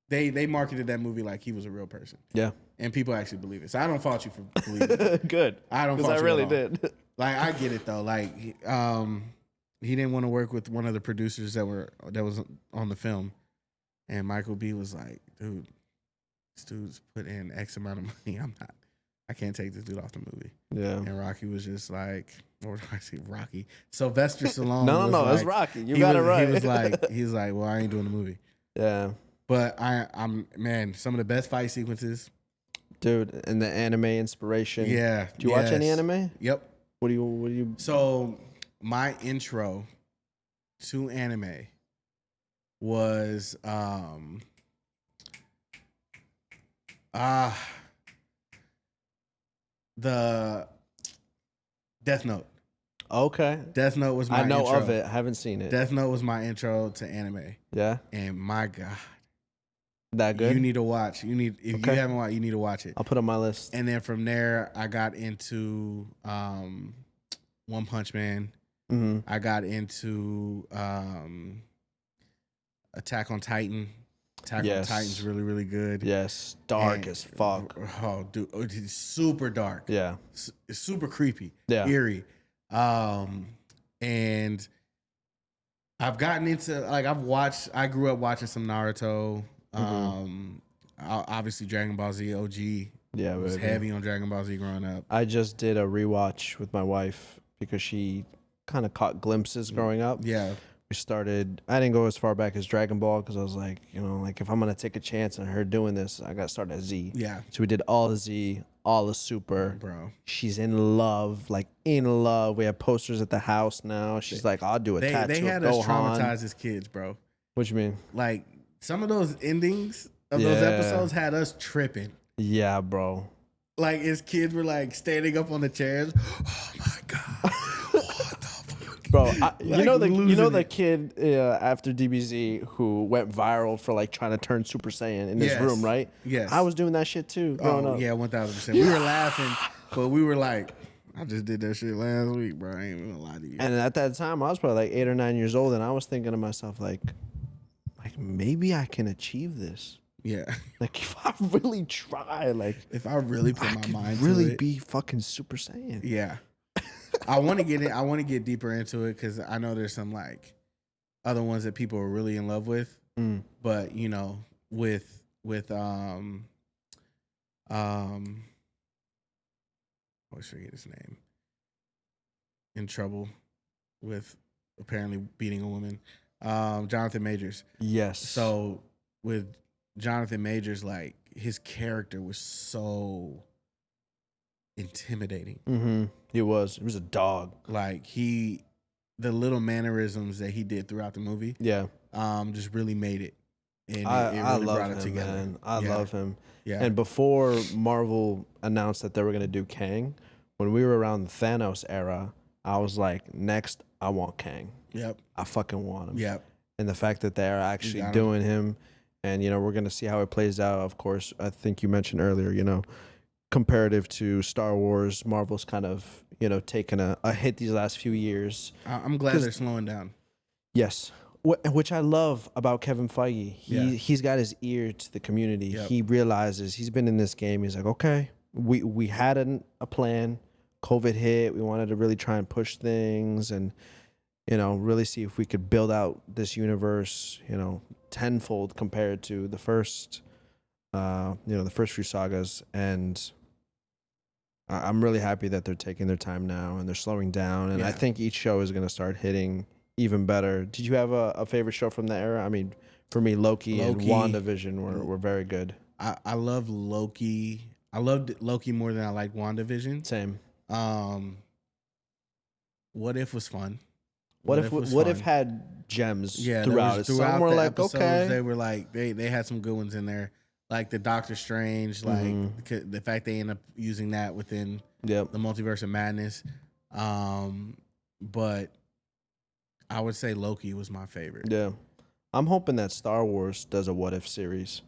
S2: they marketed that movie like he was a real person.
S1: Yeah.
S2: And people actually believe it. So I don't fault you for believing it.
S1: Good.
S2: I don't fault you.
S1: Because I really did.
S2: Like I get it though. Like he didn't want to work with one of the producers that was on the film. And Michael B was like, dude, this dude's put in X amount of money. I can't take this dude off the movie.
S1: Yeah.
S2: And Rocky was just like, or I say Rocky. Sylvester Stallone.
S1: No,
S2: like,
S1: it's Rocky. You got it right.
S2: He's like, well, I ain't doing the movie.
S1: Yeah.
S2: But I'm some of the best fight sequences.
S1: Dude, and the anime inspiration.
S2: Yeah.
S1: Do you watch any anime?
S2: Yep.
S1: What do you
S2: So my intro to anime was the Death Note.
S1: Okay.
S2: Death Note was my intro.
S1: I know of it. I haven't seen it.
S2: Death Note was my intro to anime.
S1: Yeah.
S2: And my God.
S1: That good?
S2: You need to watch. You haven't watched, you need to watch it.
S1: I'll put it on my list.
S2: And then from there, I got into One Punch Man.
S1: Mm-hmm.
S2: I got into Attack on Titan. Attack on Titan's really, really good.
S1: Yes. Dark as fuck.
S2: Oh, dude. It's super dark.
S1: Yeah.
S2: It's super creepy.
S1: Yeah.
S2: Eerie. And I've gotten into, like, I grew up watching some Naruto. Obviously Dragon Ball Z OG.
S1: Yeah.
S2: Was heavy on Dragon Ball Z growing up.
S1: I just did a rewatch with my wife because she kind of caught glimpses growing up.
S2: Yeah.
S1: We started. I didn't go as far back as Dragon Ball because I was like, like if I'm gonna take a chance on her doing this, I gotta start at Z.
S2: Yeah,
S1: So we did all the Z, all the Super.
S2: bro.
S1: She's in love, like in love. We have posters at the house now. She's like, I'll do a
S2: They
S1: tattoo
S2: had
S1: of
S2: us
S1: Gohan.
S2: traumatized as kids, bro.
S1: What you mean?
S2: Like some of those endings of those episodes had us tripping.
S1: Yeah, bro.
S2: Like as kids were like standing up on the chairs. Oh my god. What the fuck?
S1: Bro,
S2: Like,
S1: you know the
S2: it.
S1: kid after DBZ who went viral for like trying to turn Super Saiyan in his room, right?
S2: Yes.
S1: I was doing that shit too growing up.
S2: Yeah, 1000%. We were laughing, but we were like, I just did that shit last week, bro. I ain't even gonna lie to you.
S1: And at that time, I was probably like 8 or 9 years old, and I was thinking to myself, like maybe I can achieve this.
S2: Yeah.
S1: Like if I really try, like
S2: if I really put
S1: I
S2: my
S1: could
S2: mind
S1: really
S2: to it,
S1: be fucking Super Saiyan.
S2: yeah. I want to get it. I want to get deeper into it because I know there's some like other ones that people are really in love with. But with I always forget his name. In trouble with apparently beating a woman. Jonathan Majors.
S1: Yes.
S2: So with Jonathan Majors, like his character was so intimidating.
S1: Mm-hmm. He was a dog.
S2: Like the little mannerisms that he did throughout the movie, just really made it. And it really
S1: love
S2: brought
S1: him,
S2: it together.
S1: man. I love him.
S2: Yeah.
S1: And before Marvel announced that they were gonna do Kang, when we were around the Thanos era, I was like, next, I want Kang.
S2: Yep.
S1: I fucking want him.
S2: Yep.
S1: And the fact that they're actually doing him, and we're gonna see how it plays out. Of course, I think you mentioned earlier, comparative to Star Wars, Marvel's kind of taken a hit these last few years.
S2: I'm glad they're slowing down.
S1: Yes. Which I love about Kevin Feige. He's got his ear to the community.
S2: Yep.
S1: He realizes he's been in this game. He's like, okay, we had a plan. COVID hit. We wanted to really try and push things and, really see if we could build out this universe, tenfold compared to the first, the first few sagas. And I'm really happy that they're taking their time now and they're slowing down. And I think each show is going to start hitting even better. Did you have a favorite show from the era? I mean, for me, Loki and WandaVision were very good.
S2: I love Loki. I loved Loki more than I liked WandaVision.
S1: Same.
S2: What If was fun.
S1: What if had gems throughout it?
S2: Throughout
S1: the
S2: the
S1: like,
S2: episodes,
S1: okay.
S2: they were like they had some good ones in there, like the Doctor Strange, like the fact they end up using that within the Multiverse of Madness. But I would say Loki was my favorite.
S1: Yeah, I'm hoping that Star Wars does a What If series.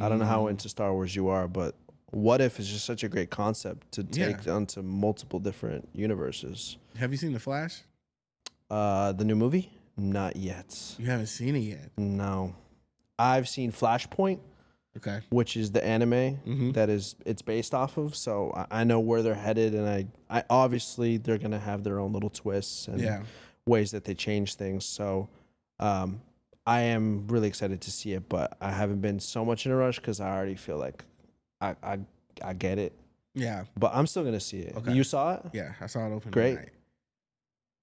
S1: I don't know how into Star Wars you are, but What If is just such a great concept to take onto multiple different universes.
S2: Have you seen The Flash?
S1: The new movie? Not yet.
S2: You haven't seen it yet?
S1: No. I've seen Flashpoint,
S2: Okay.
S1: which is the anime that it's based off of. So I know where they're headed, and I obviously they're gonna have their own little twists and ways that they change things. So I am really excited to see it, but I haven't been so much in a rush because I already feel like I get it.
S2: Yeah.
S1: But I'm still gonna see it.
S2: Okay.
S1: You saw it?
S2: Yeah, I saw it open
S1: Great.
S2: tonight.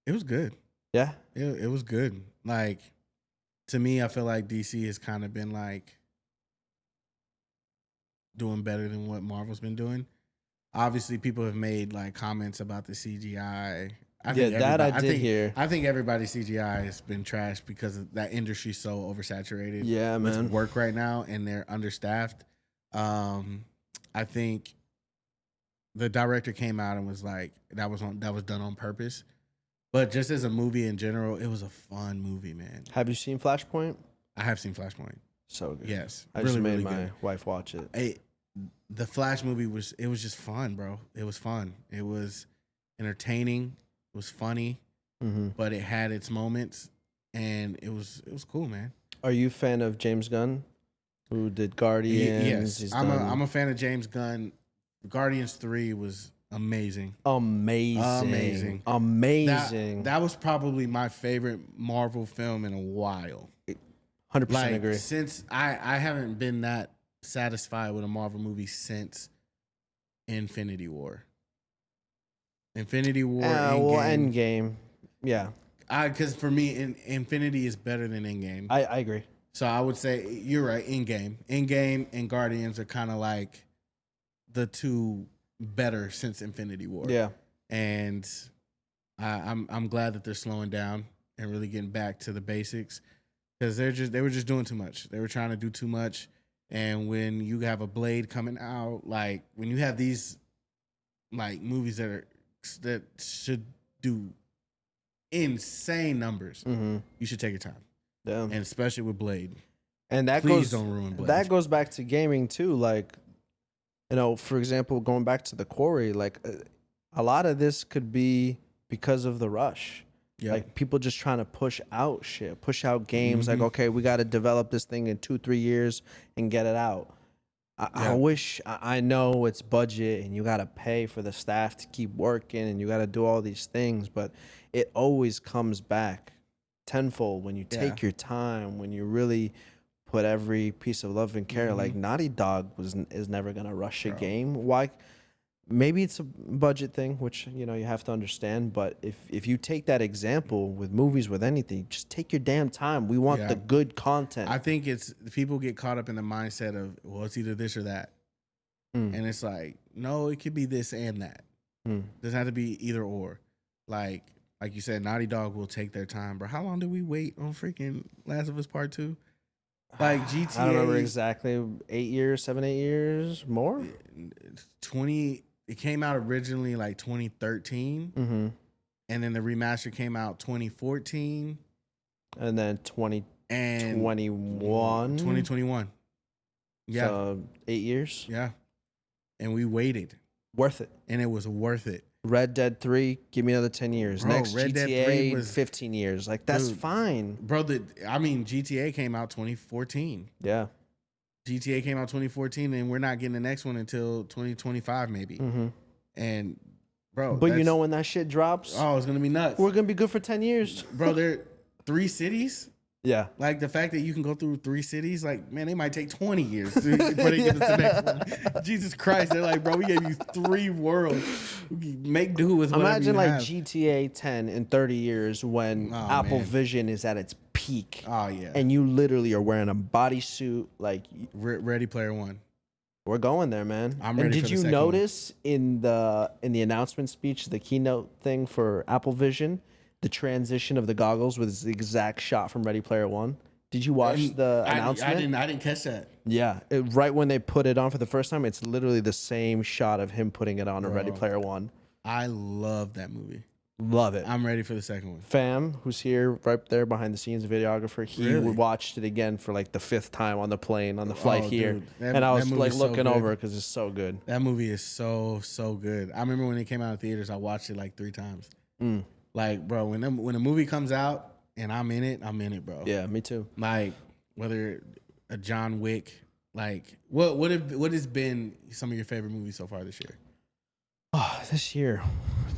S2: It was good.
S1: Yeah.
S2: It was good. Like, to me, I feel like DC has kind of been like doing better than what Marvel's been doing. Obviously, people have made like comments about the CGI. I did hear. I think everybody's CGI has been trashed because that industry's so oversaturated.
S1: Yeah, man.
S2: With work right now, and they're understaffed. I think the director came out and was like, that was done on purpose. But just as a movie in general, it was a fun movie, man.
S1: Have you seen Flashpoint?
S2: I have seen Flashpoint.
S1: So good.
S2: Yes.
S1: I just made my wife watch it.
S2: The Flash movie was just fun, bro. It was fun. It was entertaining. It was funny, but it had its moments, and it was cool, man.
S1: Are you a fan of James Gunn, who did Guardians?
S2: Yes, I'm a fan of James Gunn. Guardians 3 was amazing.
S1: Amazing.
S2: That was probably my favorite Marvel film in a while.
S1: 100% agree.
S2: Since I haven't been that satisfied with a Marvel movie since Infinity War. Endgame.
S1: Endgame. Yeah.
S2: Because for me, Infinity is better than Endgame.
S1: I agree.
S2: So I would say you're right. Endgame, and Guardians are kind of like the two better since Infinity War.
S1: Yeah.
S2: And I'm glad that they're slowing down and really getting back to the basics because they were just doing too much. They were trying to do too much. And when you have a Blade coming out, like when you have these like movies that should do insane numbers, you should take your time.
S1: Yeah.
S2: And especially with Blade.
S1: And that
S2: Please
S1: goes
S2: don't ruin Blade.
S1: That goes back to gaming too. Like, you know, for example, going back to the Quarry, like a lot of this could be because of the rush.
S2: Yep.
S1: Like people just trying to push out games. Like, okay, we got to develop this thing in 2-3 years and get it out. I know it's budget and you got to pay for the staff to keep working and you got to do all these things, but it always comes back tenfold when you take your time, when you really put every piece of love and care. Like Naughty Dog is never gonna rush a game. Why? Maybe it's a budget thing, which you know you have to understand. But if you take that example with movies, with anything, just take your damn time. We want the good content.
S2: I think it's people get caught up in the mindset of, well, it's either this or that, and it's like, no, it could be this and that. Doesn't have to be either or. Like you said, Naughty Dog will take their time, bro. How long did we wait on freaking Last of Us Part 2? Like GTA,
S1: I don't remember exactly. 7, 8 years more.
S2: 20. It came out originally like 2013, and then the remaster came out 2014,
S1: and then 2021.
S2: Yeah,
S1: so 8 years.
S2: Yeah, and we waited.
S1: Worth it,
S2: and it was worth it.
S1: Red Dead 3, give me another 10 years.
S2: Bro,
S1: Next
S2: Red
S1: GTA,
S2: Dead 3 was
S1: 15 years. Like, that's fine.
S2: Bro, GTA came out 2014.
S1: Yeah.
S2: GTA came out 2014, and we're not getting the next one until 2025, maybe. And, bro.
S1: But you know when that shit drops?
S2: Oh, it's going to be nuts.
S1: We're going to be good for 10 years.
S2: Bro, there are 3 cities?
S1: Yeah.
S2: Like the fact that you can go through 3 cities, like, man, they might take 20 years before they get to the next one. Jesus Christ. They're like, bro, we gave you 3 worlds. Make do with whatever
S1: Imagine
S2: you
S1: like
S2: have.
S1: GTA 10 in 30 years when Apple Vision is at its peak.
S2: Oh, yeah.
S1: And you literally are wearing a bodysuit. Like,
S2: Ready Player One.
S1: We're going there, man.
S2: I'm ready.
S1: And did you notice in the announcement speech, the keynote thing for Apple Vision, the transition of the goggles was the exact shot from Ready Player One? Did you watch the announcement?
S2: I didn't catch that.
S1: Yeah, right when they put it on for the first time, it's literally the same shot of him putting it on a Ready Player One.
S2: I love that movie.
S1: Love it.
S2: I'm ready for the second one.
S1: Fam, who's here right there behind the scenes, videographer, he watched it again for like the 5th time on the plane on the flight here.
S2: Dude,
S1: and I was like
S2: so
S1: looking over because it's so good.
S2: That movie is so good. I remember when it came out in theaters, I watched it like 3 times. Like, bro, when a movie comes out and I'm in it, bro.
S1: Yeah, me too.
S2: Like, whether a John Wick, like, what has been some of your favorite movies so far this year?
S1: Oh, this year,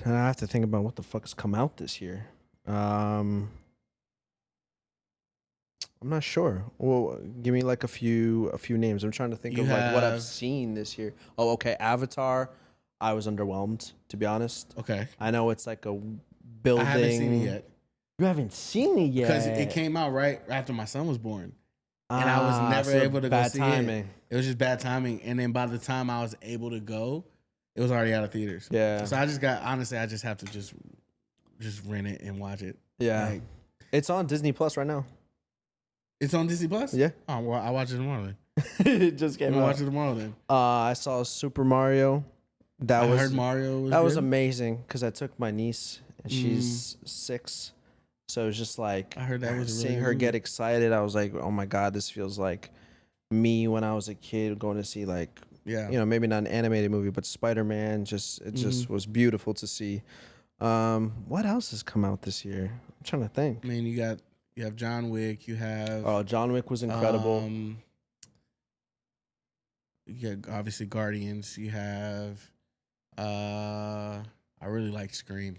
S1: I have to think about what the fuck has come out this year. I'm not sure. Well, give me like a few names. I'm trying to think of like what I've seen this year. Oh, okay, Avatar. I was underwhelmed, to be honest.
S2: Okay,
S1: I know it's like a building.
S2: I haven't seen it yet.
S1: You haven't seen it yet
S2: because it came out right after my son was born, and I was never able to go see it. It was just bad timing, and then by the time I was able to go, it was already out of theaters.
S1: Yeah.
S2: So I just have to just rent it and watch it.
S1: Yeah.
S2: Like,
S1: it's on Disney Plus right now.
S2: It's on Disney Plus?
S1: Yeah.
S2: Oh, well, I'll watch it tomorrow then.
S1: It just came out.
S2: I'll watch it tomorrow then.
S1: I saw Super Mario.
S2: I heard Mario was
S1: was amazing because I took my niece and she's 6. So it was just like
S2: I heard that was
S1: seeing her get excited. I was like, oh my God, this feels like me when I was a kid going to see like, you know, maybe not an animated movie, but Spider-Man. It just was beautiful to see. What else has come out this year? I'm trying to think.
S2: I mean, you have John Wick. You have
S1: John Wick was incredible.
S2: You got obviously Guardians. You have I really liked Scream.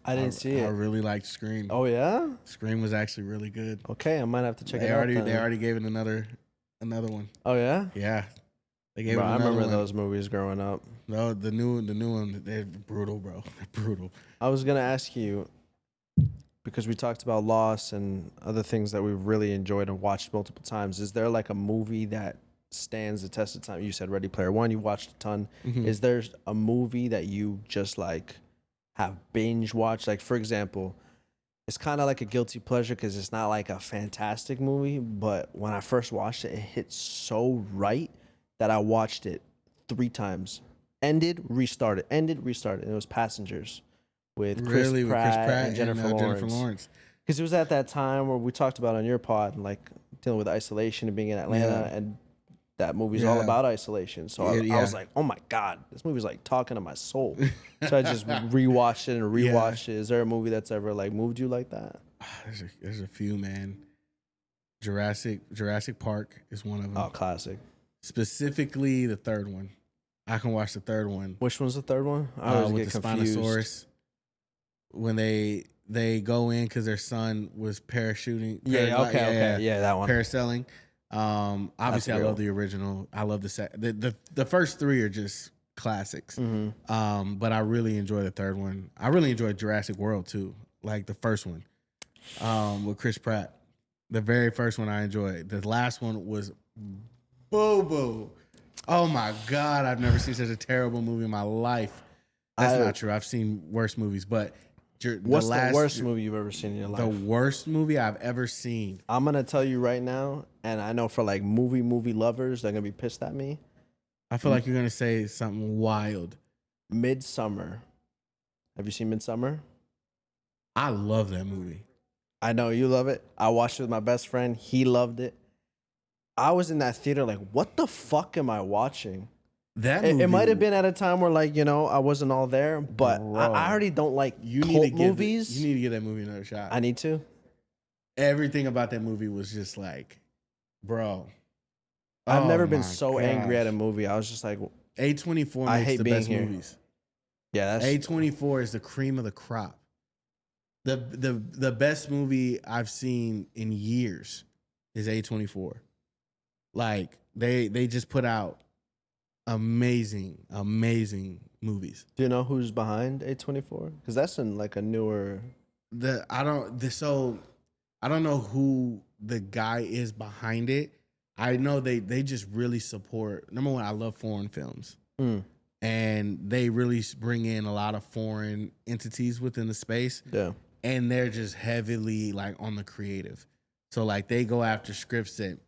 S1: I didn't see it.
S2: I really liked Scream.
S1: Oh yeah,
S2: Scream was actually really good.
S1: Okay, I might have to check it out.
S2: They already gave it another one.
S1: Oh yeah,
S2: yeah. They gave it
S1: I
S2: another
S1: remember those movies growing up.
S2: No, the new one, they're brutal, bro. They're brutal.
S1: I was gonna ask you, because we talked about Lost and other things that we've really enjoyed and watched multiple times, is there like a movie that stands the test of time? You said Ready Player One, you watched a ton. Is there a movie that you just like have binge watched? Like, for example, it's kind of like a guilty pleasure because it's not like a fantastic movie, but when I first watched it, it hit so right that I watched it 3 times. Ended, restarted, ended, restarted. And it was Passengers with Chris
S2: Really, with
S1: Pratt,
S2: Chris Pratt
S1: and Jennifer
S2: Jennifer
S1: Lawrence.
S2: Lawrence.
S1: Because it was at that time where we talked about on your pod, like dealing with isolation and being in Atlanta,
S2: Yeah.
S1: and that movie's all
S2: Yeah.
S1: about isolation. So I was like, oh my God, this movie's like talking to my soul. So I just rewatched it and rewatched it. Is there a movie that's ever like moved you like that?
S2: There's a few, man. Jurassic Park is one of them.
S1: Oh, classic.
S2: Specifically, the third one. I can watch the third one.
S1: Which one's the third one? I always
S2: With
S1: get
S2: the
S1: confused.
S2: Spinosaurus. When they go in because their son was parachuting.
S1: Yeah, that one.
S2: Parasailing. Obviously, I
S1: real.
S2: love the original. I love the first three are just classics. But I really enjoy the third one. I really enjoyed Jurassic World too, like the first one, with Chris Pratt. The very first one I enjoyed. The last one was boo boo. Oh my God, I've never seen such a terrible movie in my life. That's not true. I've seen worse movies, but
S1: What's the worst movie you've ever seen in your life?
S2: The worst movie I've ever seen.
S1: I'm gonna tell you right now, and I know for like movie lovers, they're gonna be pissed at me.
S2: I feel like you're gonna say something wild.
S1: Midsummer. Have you seen Midsummer?
S2: I love that movie.
S1: I know you love it. I watched it with my best friend. He loved it. I was in that theater like, what the fuck am I watching?
S2: That movie,
S1: it might have been at a time where like, I wasn't all there, but I already don't like cult movies.
S2: You need to give that movie another shot.
S1: I need to.
S2: Everything about that movie was just like, bro.
S1: I've never been so angry at a movie. I was just like,
S2: A24
S1: I
S2: makes
S1: hate
S2: the
S1: being
S2: best
S1: here.
S2: movies.
S1: Yeah, that's
S2: A24 is the cream of the crop. The best movie I've seen in years is A24. Like they just put out amazing movies.
S1: Do you know who's behind A24? Because that's in like a newer.
S2: I don't know who the guy is behind it. I know they just really support. Number one, I love foreign films. And they really bring in a lot of foreign entities within the space.
S1: Yeah.
S2: And they're just heavily like on the creative. So like they go after scripts that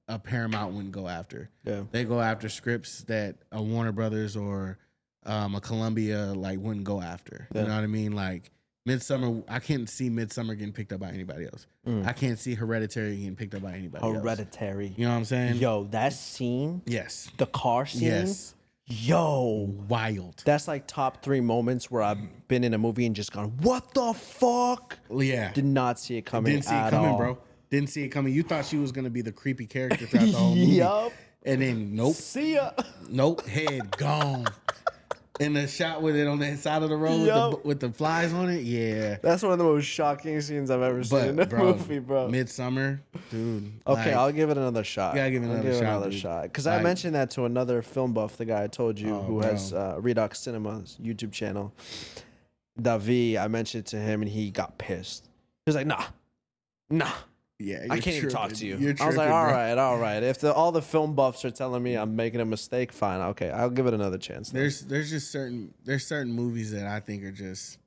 S2: a Paramount wouldn't go after.
S1: Yeah.
S2: They go after scripts that a Warner Brothers or a Columbia like wouldn't go after.
S1: Yeah.
S2: You know what I mean? Like Midsummer, I can't see Midsummer getting picked up by anybody else. I can't see Hereditary getting picked up by anybody else.
S1: Hereditary.
S2: You know what I'm saying?
S1: Yo, that scene.
S2: Yes.
S1: The car scene.
S2: Yes.
S1: Yo.
S2: Wild.
S1: That's like top 3 moments where I've been in a movie and just gone, what the fuck?
S2: Yeah.
S1: Did not see it coming.
S2: Didn't see it coming, bro. Didn't see it coming. You thought she was gonna be the creepy character throughout the whole movie.
S1: Yup.
S2: And then nope.
S1: See ya.
S2: Nope. Head gone. And the shot with it on the side of the road with the flies on it. Yeah.
S1: That's one of the most shocking scenes I've ever seen in a movie, bro.
S2: Midsummer, dude.
S1: Okay, I'll give it another shot.
S2: You gotta give it another shot.
S1: Because I mentioned that to another film buff, the guy I told you, who
S2: bro.
S1: has Redux Cinema's YouTube channel. Davi, I mentioned it to him and he got pissed. He was like, nah.
S2: Yeah,
S1: I can't even talk to you.
S2: You're
S1: I was like,
S2: tripping,
S1: all right. If all the film buffs are telling me I'm making a mistake, fine. Okay, I'll give it another chance.
S2: There's just certain movies that I think are just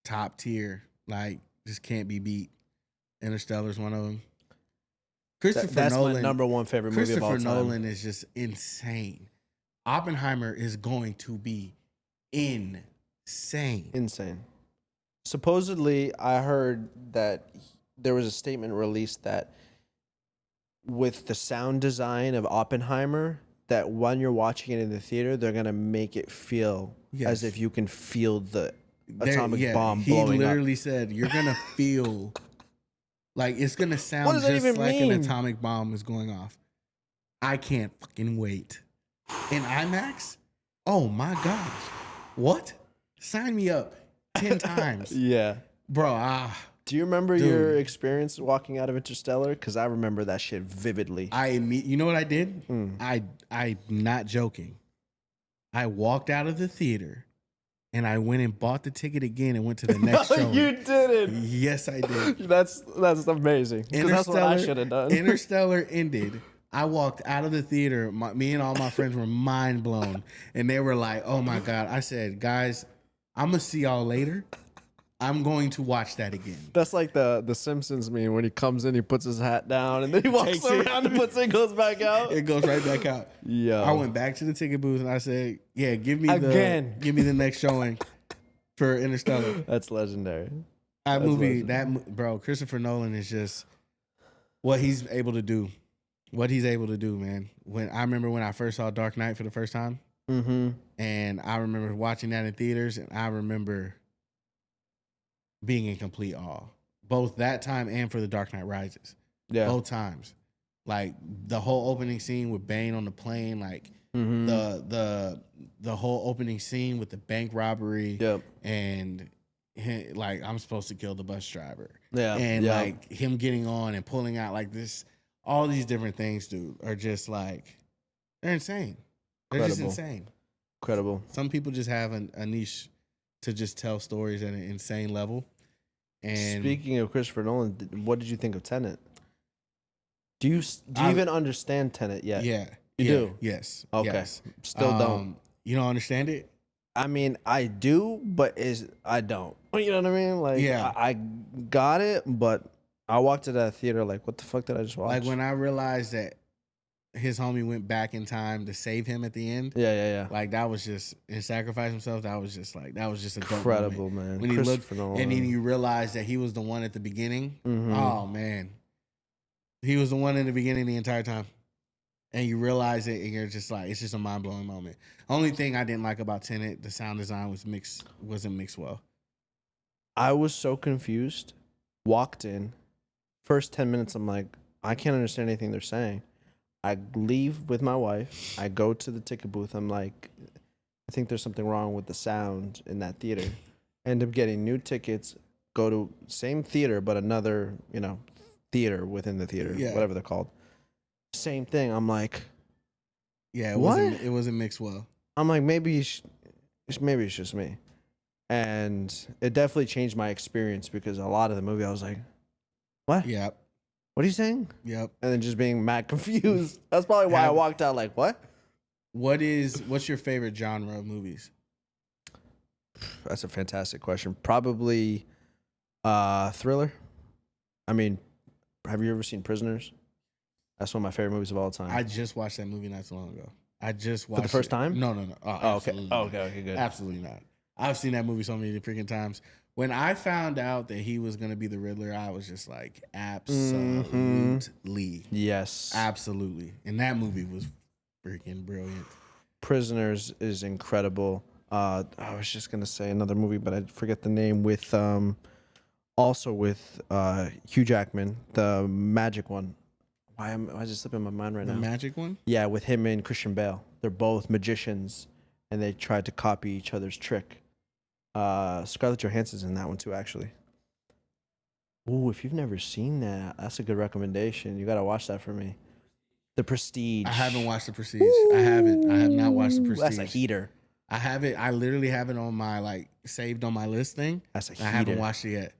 S2: top tier, like just can't be beat. Interstellar's one of them.
S1: That's Nolan, my number one favorite movie of all time.
S2: Christopher Nolan is just insane. Oppenheimer is going to be insane.
S1: Insane. Supposedly, I heard that there was a statement released that with the sound design of Oppenheimer, that when you're watching it in the theater, they're going to make it feel as if you can feel the atomic bomb blowing up.
S2: He literally said, you're going to feel like it's going to sound just like
S1: mean?
S2: an atomic bomb is going off. I can't fucking wait. In IMAX? Oh my gosh. What? Sign me up 10 times.
S1: Yeah.
S2: Bro,
S1: do you remember your experience walking out of Interstellar? Because I remember that shit vividly.
S2: You know what I did? I'm not joking. I walked out of the theater and I went and bought the ticket again and went to the next show.
S1: You didn't.
S2: Yes, I did.
S1: That's amazing. Because that's what I should have done.
S2: Interstellar ended. I walked out of the theater. Me and all my friends were mind blown, and they were like, "Oh my god!" I said, "Guys, I'm gonna see y'all later. I'm going to watch that again."
S1: That's like the Simpsons meme when he comes in, he puts his hat down, and then he walks
S2: Takes it.
S1: around and puts it, goes back out.
S2: It goes right back out.
S1: Yeah.
S2: I went back to the ticket booth and I said, "Yeah, give me the next showing for Interstellar."
S1: That's legendary.
S2: That movie, bro, Christopher Nolan is just what he's able to do. What he's able to do, man. I remember when I first saw Dark Knight for the first time, and I remember watching that in theaters, and I remember being in complete awe, both that time and for The Dark Knight Rises. Yeah, both times. Like the whole opening scene with Bane on the plane, like the whole opening scene with the bank robbery, and like I'm supposed to kill the bus driver, like him getting on and pulling out like this. All these different things, dude, are just like, they're insane. They're just insane.
S1: Incredible.
S2: Some people just have a niche to just tell stories at an insane level. And
S1: speaking of Christopher Nolan, what did you think of Tenet? Do you even understand Tenet yet?
S2: Yeah.
S1: You do?
S2: Yes.
S1: Okay.
S2: Yes.
S1: Still don't.
S2: You don't understand it?
S1: I mean, I do, but I don't. You know what I mean? Like, I got it, but I walked to that theater like, what the fuck did I just watch?
S2: Like when I realized that his homie went back in time to save him at the end.
S1: Yeah.
S2: Like that was just, and sacrifice himself. That was just a
S1: incredible, man.
S2: When he looked, and then you realized that he was the one at the beginning. Oh man, he was the one in the beginning the entire time. And you realize it, and you're just like, it's just a mind blowing moment. Only thing I didn't like about Tenet, the sound design wasn't mixed well.
S1: I was so confused. Walked in. First 10 minutes, I'm like, I can't understand anything they're saying. I leave with my wife. I go to the ticket booth. I'm like, I think there's something wrong with the sound in that theater. End up getting new tickets. Go to same theater, but another, theater within the theater, whatever they're called. Same thing. I'm like,
S2: it wasn't mixed well.
S1: I'm like, maybe it's just me. And it definitely changed my experience because a lot of the movie I was like, what?
S2: Yep.
S1: What are you saying?
S2: Yep.
S1: And then just being mad confused. That's probably why I walked out like, what?
S2: What's your favorite genre of movies?
S1: That's a fantastic question. Probably thriller. I mean, have you ever seen Prisoners? That's one of my favorite movies of all time.
S2: I just watched that movie not so long ago. I just watched
S1: for the first time?
S2: No.
S1: Okay. Okay, good.
S2: Absolutely not. I've seen that movie so many freaking times. When I found out that he was going to be the Riddler, I was just like, absolutely.
S1: Yes.
S2: Absolutely. And that movie was freaking brilliant.
S1: Prisoners is incredible. I was just going to say another movie, but I forget the name, with also with Hugh Jackman, the magic one. Why is it slipping my mind right now?
S2: The magic one?
S1: Yeah, with him and Christian Bale. They're both magicians, and they tried to copy each other's trick. Scarlett Johansson's in that one too, actually. Ooh, if you've never seen that, that's a good recommendation. You gotta watch that for me. The Prestige.
S2: I haven't watched The Prestige. I haven't. I have not watched The Prestige.
S1: That's a heater.
S2: I have it. I literally have it on my saved on my list thing.
S1: That's a heater.
S2: I haven't watched it yet.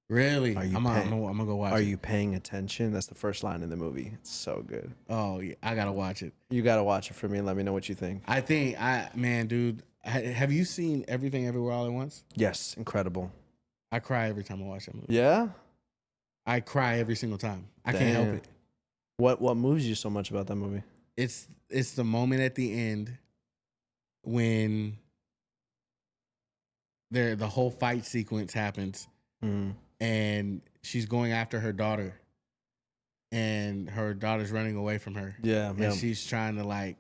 S2: Really? I'm gonna go watch it.
S1: Are you paying attention? That's the first line in the movie. It's so good.
S2: Oh yeah, I gotta watch it.
S1: You gotta watch it for me and let me know what you think.
S2: Dude. Have you seen Everything Everywhere All at Once?
S1: Yes, incredible.
S2: I cry every time I watch that movie.
S1: Yeah?
S2: I cry every single time. I can't help it.
S1: What moves you so much about that movie?
S2: It's the moment at the end when the whole fight sequence happens, and she's going after her daughter, and her daughter's running away from her.
S1: Yeah,
S2: and she's trying to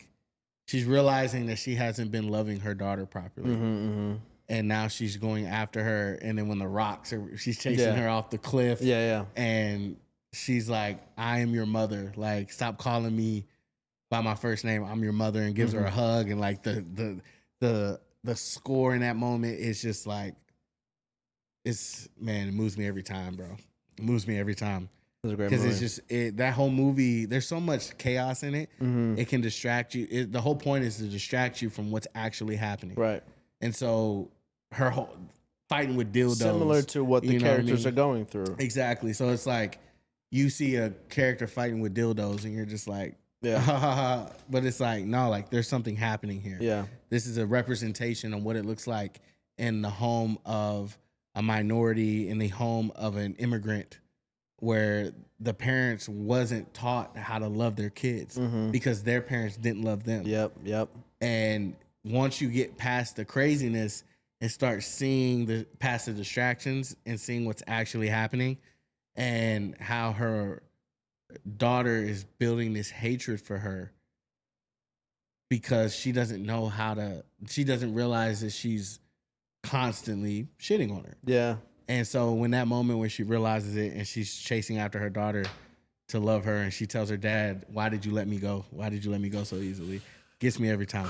S2: she's realizing that she hasn't been loving her daughter properly. And now she's going after her. And then when the rocks she's chasing her off the cliff.
S1: Yeah.
S2: And she's like, I am your mother. Like, stop calling me by my first name. I'm your mother. And gives her a hug. And the score in that moment is just like, it moves me every time, bro. It moves me every time. Because it's just that whole movie. There's so much chaos in it. It can distract you. The whole point is to distract you from what's actually happening.
S1: Right.
S2: And so her whole fighting with dildos.
S1: Similar to what the characters are going through.
S2: Exactly. So it's like you see a character fighting with dildos and you're just like,
S1: Yeah.
S2: ha, ha, ha. But it's like, no, like there's something happening here.
S1: Yeah.
S2: This is a representation of what it looks like in the home of a minority, in the home of an immigrant, where the parents wasn't taught how to love their kids because their parents didn't love them.
S1: Yep.
S2: And once you get past the craziness and start seeing past the distractions and seeing what's actually happening and how her daughter is building this hatred for her because she doesn't realize that she's constantly shitting on her.
S1: Yeah.
S2: And so when that moment when she realizes it and she's chasing after her daughter to love her and she tells her dad, "Why did you let me go? Why did you let me go so easily?" Gets me every time.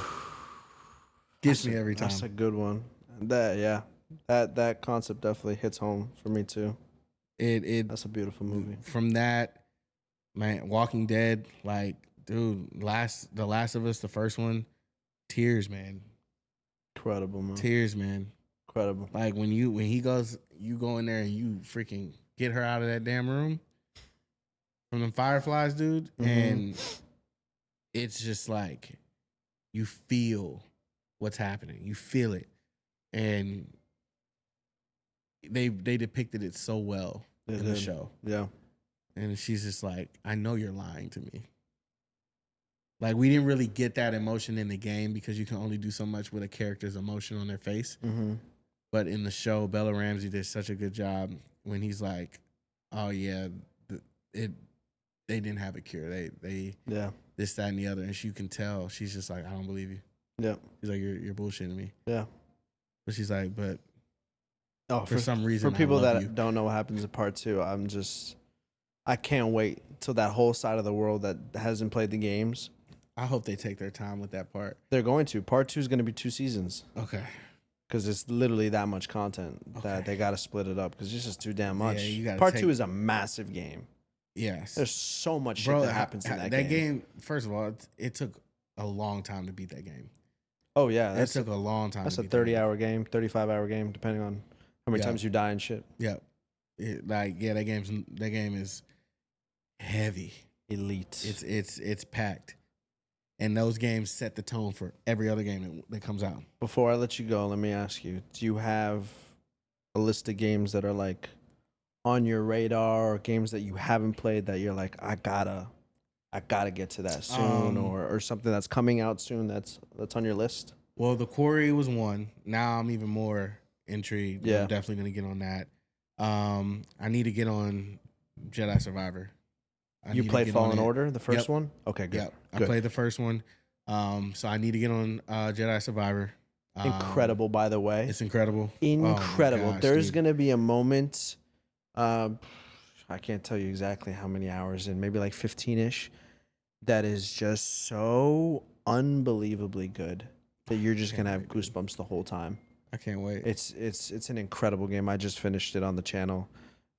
S2: Gets me every time.
S1: That's a good one. That concept definitely hits home for me too. That's a beautiful movie.
S2: From that, man, Walking Dead, like, dude, The Last of Us, the first one, tears, man.
S1: Incredible, man.
S2: Tears, man.
S1: Incredible.
S2: Like when he goes, you go in there and you freaking get her out of that damn room from them fireflies, dude. And it's just like you feel what's happening. You feel it. And they depicted it so well in the show.
S1: Yeah.
S2: And she's just like, I know you're lying to me. Like, we didn't really get that emotion in the game because you can only do so much with a character's emotion on their face. But in the show, Bella Ramsey did such a good job when he's like, oh, yeah, they didn't have a cure. They this, that, and the other. And you can tell. She's just like, I don't believe you.
S1: Yeah.
S2: He's like, you're bullshitting me.
S1: Yeah.
S2: But she's like, but
S1: for
S2: some reason,
S1: for people that
S2: you.
S1: don't know what happens in part 2, I can't wait till that whole side of the world that hasn't played the games.
S2: I hope they take their time with that part.
S1: They're going to. Part 2 is going to be 2 seasons.
S2: Okay.
S1: Because it's literally that much content that they got to split it up because it's just too damn much.
S2: Yeah,
S1: part 2 is a massive game.
S2: Yes.
S1: There's so much shit that happens in that game.
S2: That game, first of all, it took a long time to beat that game.
S1: Oh, yeah.
S2: That took a long time.
S1: That's a 30-hour game, 35-hour game, depending on how many times you die and shit.
S2: Yep. That game is heavy.
S1: Elite.
S2: It's packed. And those games set the tone for every other game that comes out.
S1: Before I let you go, let me ask you, do you have a list of games that are like on your radar or games that you haven't played that you're like, I gotta get to that soon or something that's coming out soon that's on your list?
S2: Well, The Quarry was one. Now I'm even more intrigued.
S1: Yeah.
S2: I'm definitely going to get on that. I need to get on Jedi Survivor.
S1: You played Fallen Order, the first one? Okay, good.
S2: Yep. I played the first one. So I need to get on Jedi Survivor.
S1: Incredible, by the way.
S2: It's incredible.
S1: Incredible.
S2: Oh gosh,
S1: There's
S2: dude.
S1: going to be a moment, I can't tell you exactly how many hours in, maybe like 15-ish, that is just so unbelievably good that you're just going to have goosebumps the whole time.
S2: I can't wait.
S1: It's an incredible game. I just finished it on the channel.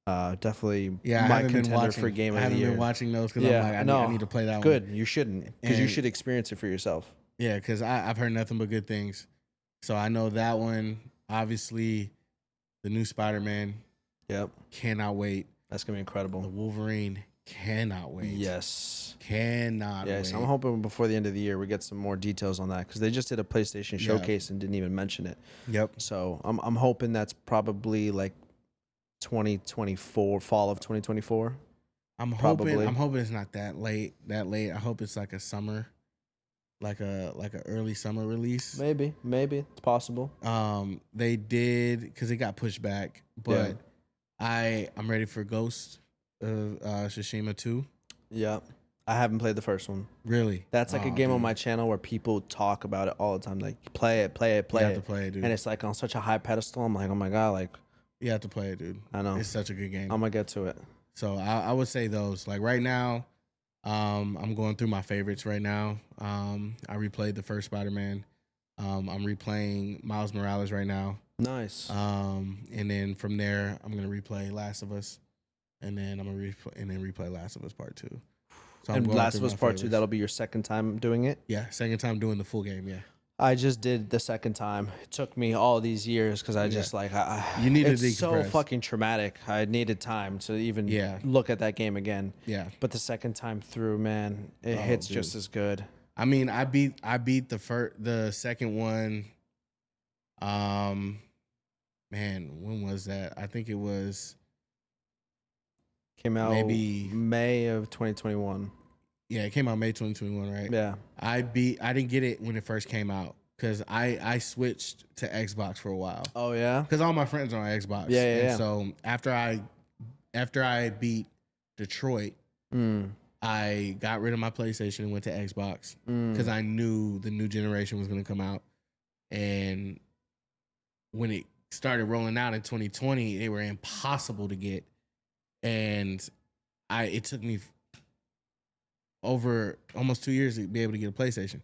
S1: Definitely
S2: my
S1: contender for game of the year.
S2: I haven't been watching those because I'm like, I need to play that one.
S1: Good. You shouldn't, because you should experience it for yourself.
S2: Yeah, because I've heard nothing but good things. So I know that one. Obviously, the new Spider-Man.
S1: Yep.
S2: Cannot wait.
S1: That's going to be incredible.
S2: The Wolverine. Cannot wait.
S1: Yes.
S2: Cannot wait.
S1: I'm hoping before the end of the year we get some more details on that because they just did a PlayStation showcase and didn't even mention it.
S2: Yep.
S1: So I'm hoping that's probably like 2024, fall of 2024.
S2: I'm hoping it's not that late. I hope it's like a summer, like a early summer release.
S1: Maybe it's possible.
S2: They did because it got pushed back, but I'm ready for Ghost of Tsushima 2.
S1: Yeah. I haven't played the first one.
S2: Really?
S1: That's like a game on my channel where people talk about it all the time. Like, play it.
S2: You have to play it, dude.
S1: And it's like on such a high pedestal. I'm like, oh my God, like.
S2: You have to play it, dude.
S1: I know.
S2: It's such a good game.
S1: I'm going to get to it.
S2: So I would say those. Like right now, I'm going through my favorites right now. I replayed the first Spider-Man. I'm replaying Miles Morales right now.
S1: Nice.
S2: And then from there, I'm gonna replay Last of Us, and then I'm gonna replay Last of Us Part 2. So
S1: and Last of Us Part 2, that'll be your second time doing it?
S2: Yeah, second time doing the full game. Yeah.
S1: I just did the second time. It took me all these years because I just like
S2: You needed
S1: it's
S2: to
S1: so
S2: decompress.
S1: fucking traumatic. I needed time to even look at that game again.
S2: Yeah.
S1: But the second time through, man, it hits just as good.
S2: I mean, I beat the second one. Man, when was that? I think it was
S1: Came out
S2: maybe
S1: May of 2021.
S2: Yeah, it came out May 2021, right?
S1: Yeah.
S2: I didn't get it when it first came out because I switched to Xbox for a while.
S1: Oh yeah.
S2: Because all my friends are on Xbox.
S1: Yeah.
S2: So after I beat Detroit, I got rid of my PlayStation and went to Xbox because I knew the new generation was going to come out. And when it started rolling out in 2020, they were impossible to get. And it took me over almost 2 years to be able to get a PlayStation.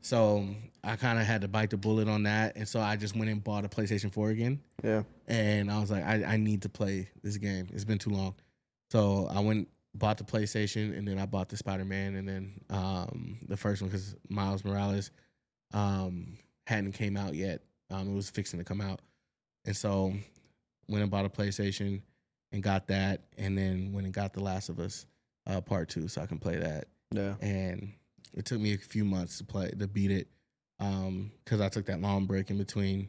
S2: So I kind of had to bite the bullet on that. And so I just went and bought a PlayStation 4 again.
S1: Yeah.
S2: And I was like, I need to play this game. It's been too long. So I went, bought the PlayStation, and then I bought the Spider-Man, and then the first one because Miles Morales hadn't came out yet. It was fixing to come out. And so went and bought a PlayStation and got that, and then went and got The Last of Us Part 2 so I can play that.
S1: Yeah.
S2: And it took me a few months to beat it because I took that long break in between,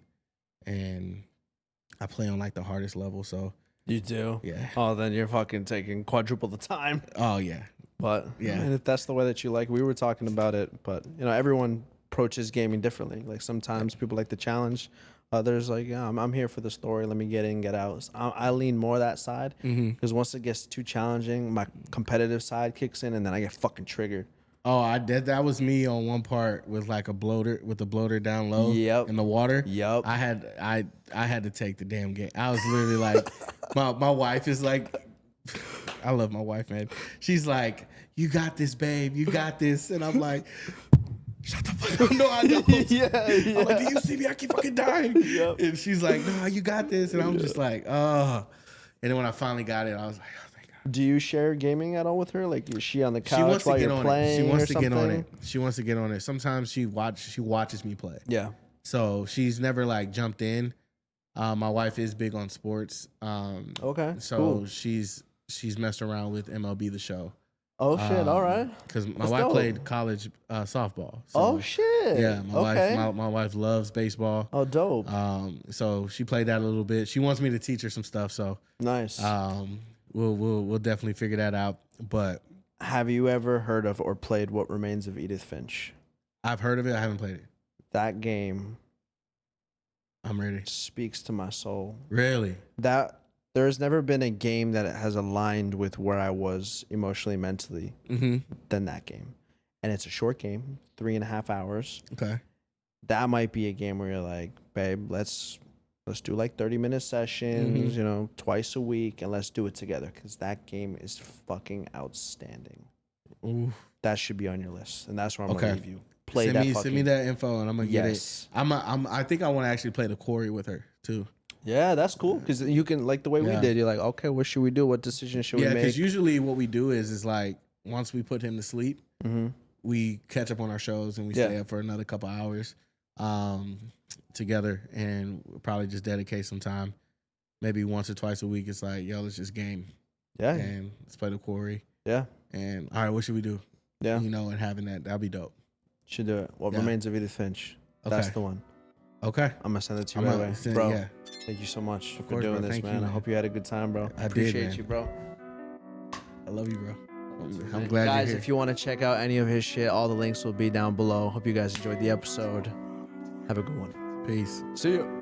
S2: and I play on like the hardest level. So
S1: You do?
S2: Yeah.
S1: Oh, then you're fucking taking quadruple the time.
S2: Oh yeah.
S1: But
S2: Yeah.
S1: and if that's the way that you like, we were talking about it, but everyone approaches gaming differently. Like sometimes people like the challenge. Others like, yeah, I'm here for the story. Let me get in, get out. So I lean more that side because once it gets too challenging, my competitive side kicks in, and then I get fucking triggered.
S2: Oh, that was me on one part with like a bloater with the bloater down low in the water.
S1: Yep.
S2: I had to take the damn game. I was literally like, my wife is like, I love my wife, man. She's like, you got this, babe. You got this. And I'm like, shut the fuck up. No, I don't.
S1: Yeah.
S2: I'm like, do you see me? I keep fucking dying.
S1: Yep.
S2: And she's like, no, you got this. And I'm just like, oh. And then when I finally got it, I was like, oh, thank God.
S1: Do you share gaming at all with her? Like, is she on the couch
S2: She wants to
S1: while
S2: get
S1: you're
S2: on
S1: playing?
S2: it. She wants
S1: or
S2: to get on
S1: something?
S2: it. She wants to get on it. Sometimes she watches me play.
S1: Yeah.
S2: So she's never like jumped in. My wife is big on sports.
S1: Okay.
S2: So
S1: cool.
S2: she's messed around with MLB The Show.
S1: Oh shit! All right.
S2: Because my
S1: That's
S2: wife
S1: dope.
S2: played college softball. So,
S1: Oh shit!
S2: Yeah,
S1: okay.
S2: my wife loves baseball.
S1: Oh, dope.
S2: So she played that a little bit. She wants me to teach her some stuff. So
S1: Nice.
S2: We'll definitely figure that out. But
S1: Have you ever heard of or played What Remains of Edith Finch?
S2: I've heard of it. I haven't played it.
S1: That game
S2: I'm ready.
S1: speaks to my soul.
S2: Really?
S1: There's never been a game that has aligned with where I was emotionally, mentally than that game. And it's a short game, 3.5 hours.
S2: Okay.
S1: That might be a game where you're like, babe, let's do like 30-minute sessions, twice a week, and let's do it together because that game is fucking outstanding.
S2: Ooh.
S1: That should be on your list, and that's where I'm gonna leave you.
S2: Send me that info, and I'm gonna get
S1: Yes.
S2: it. I think I want to actually play the quarry with her too.
S1: Yeah, that's cool because you can like the way we did. You're like, okay, what should we do? What decision should we
S2: Yeah,
S1: make?
S2: because usually what we do is like once we put him to sleep, we catch up on our shows and we stay up for another couple hours together, and we'll probably just dedicate some time, maybe once or twice a week. It's like, yo, let's just game.
S1: Yeah.
S2: And let's play the quarry.
S1: Yeah.
S2: And all right, what should we do?
S1: Yeah.
S2: And having that'd be dope.
S1: Should do it. What Remains of Edith Finch? That's the one.
S2: Okay.
S1: I'm gonna send it to you right away, bro.
S2: Yeah.
S1: Thank you so much for
S2: course,
S1: doing
S2: bro.
S1: this,
S2: Thank
S1: man.
S2: you,
S1: I
S2: man.
S1: hope you had a good time, bro.
S2: I did,
S1: Appreciate
S2: man.
S1: you, bro.
S2: I love you, bro. I'm glad
S1: guys,
S2: you're here.
S1: if you want to check out any of his shit, all the links will be down below. Hope you guys enjoyed the episode. Have a good one.
S2: Peace.
S1: See you.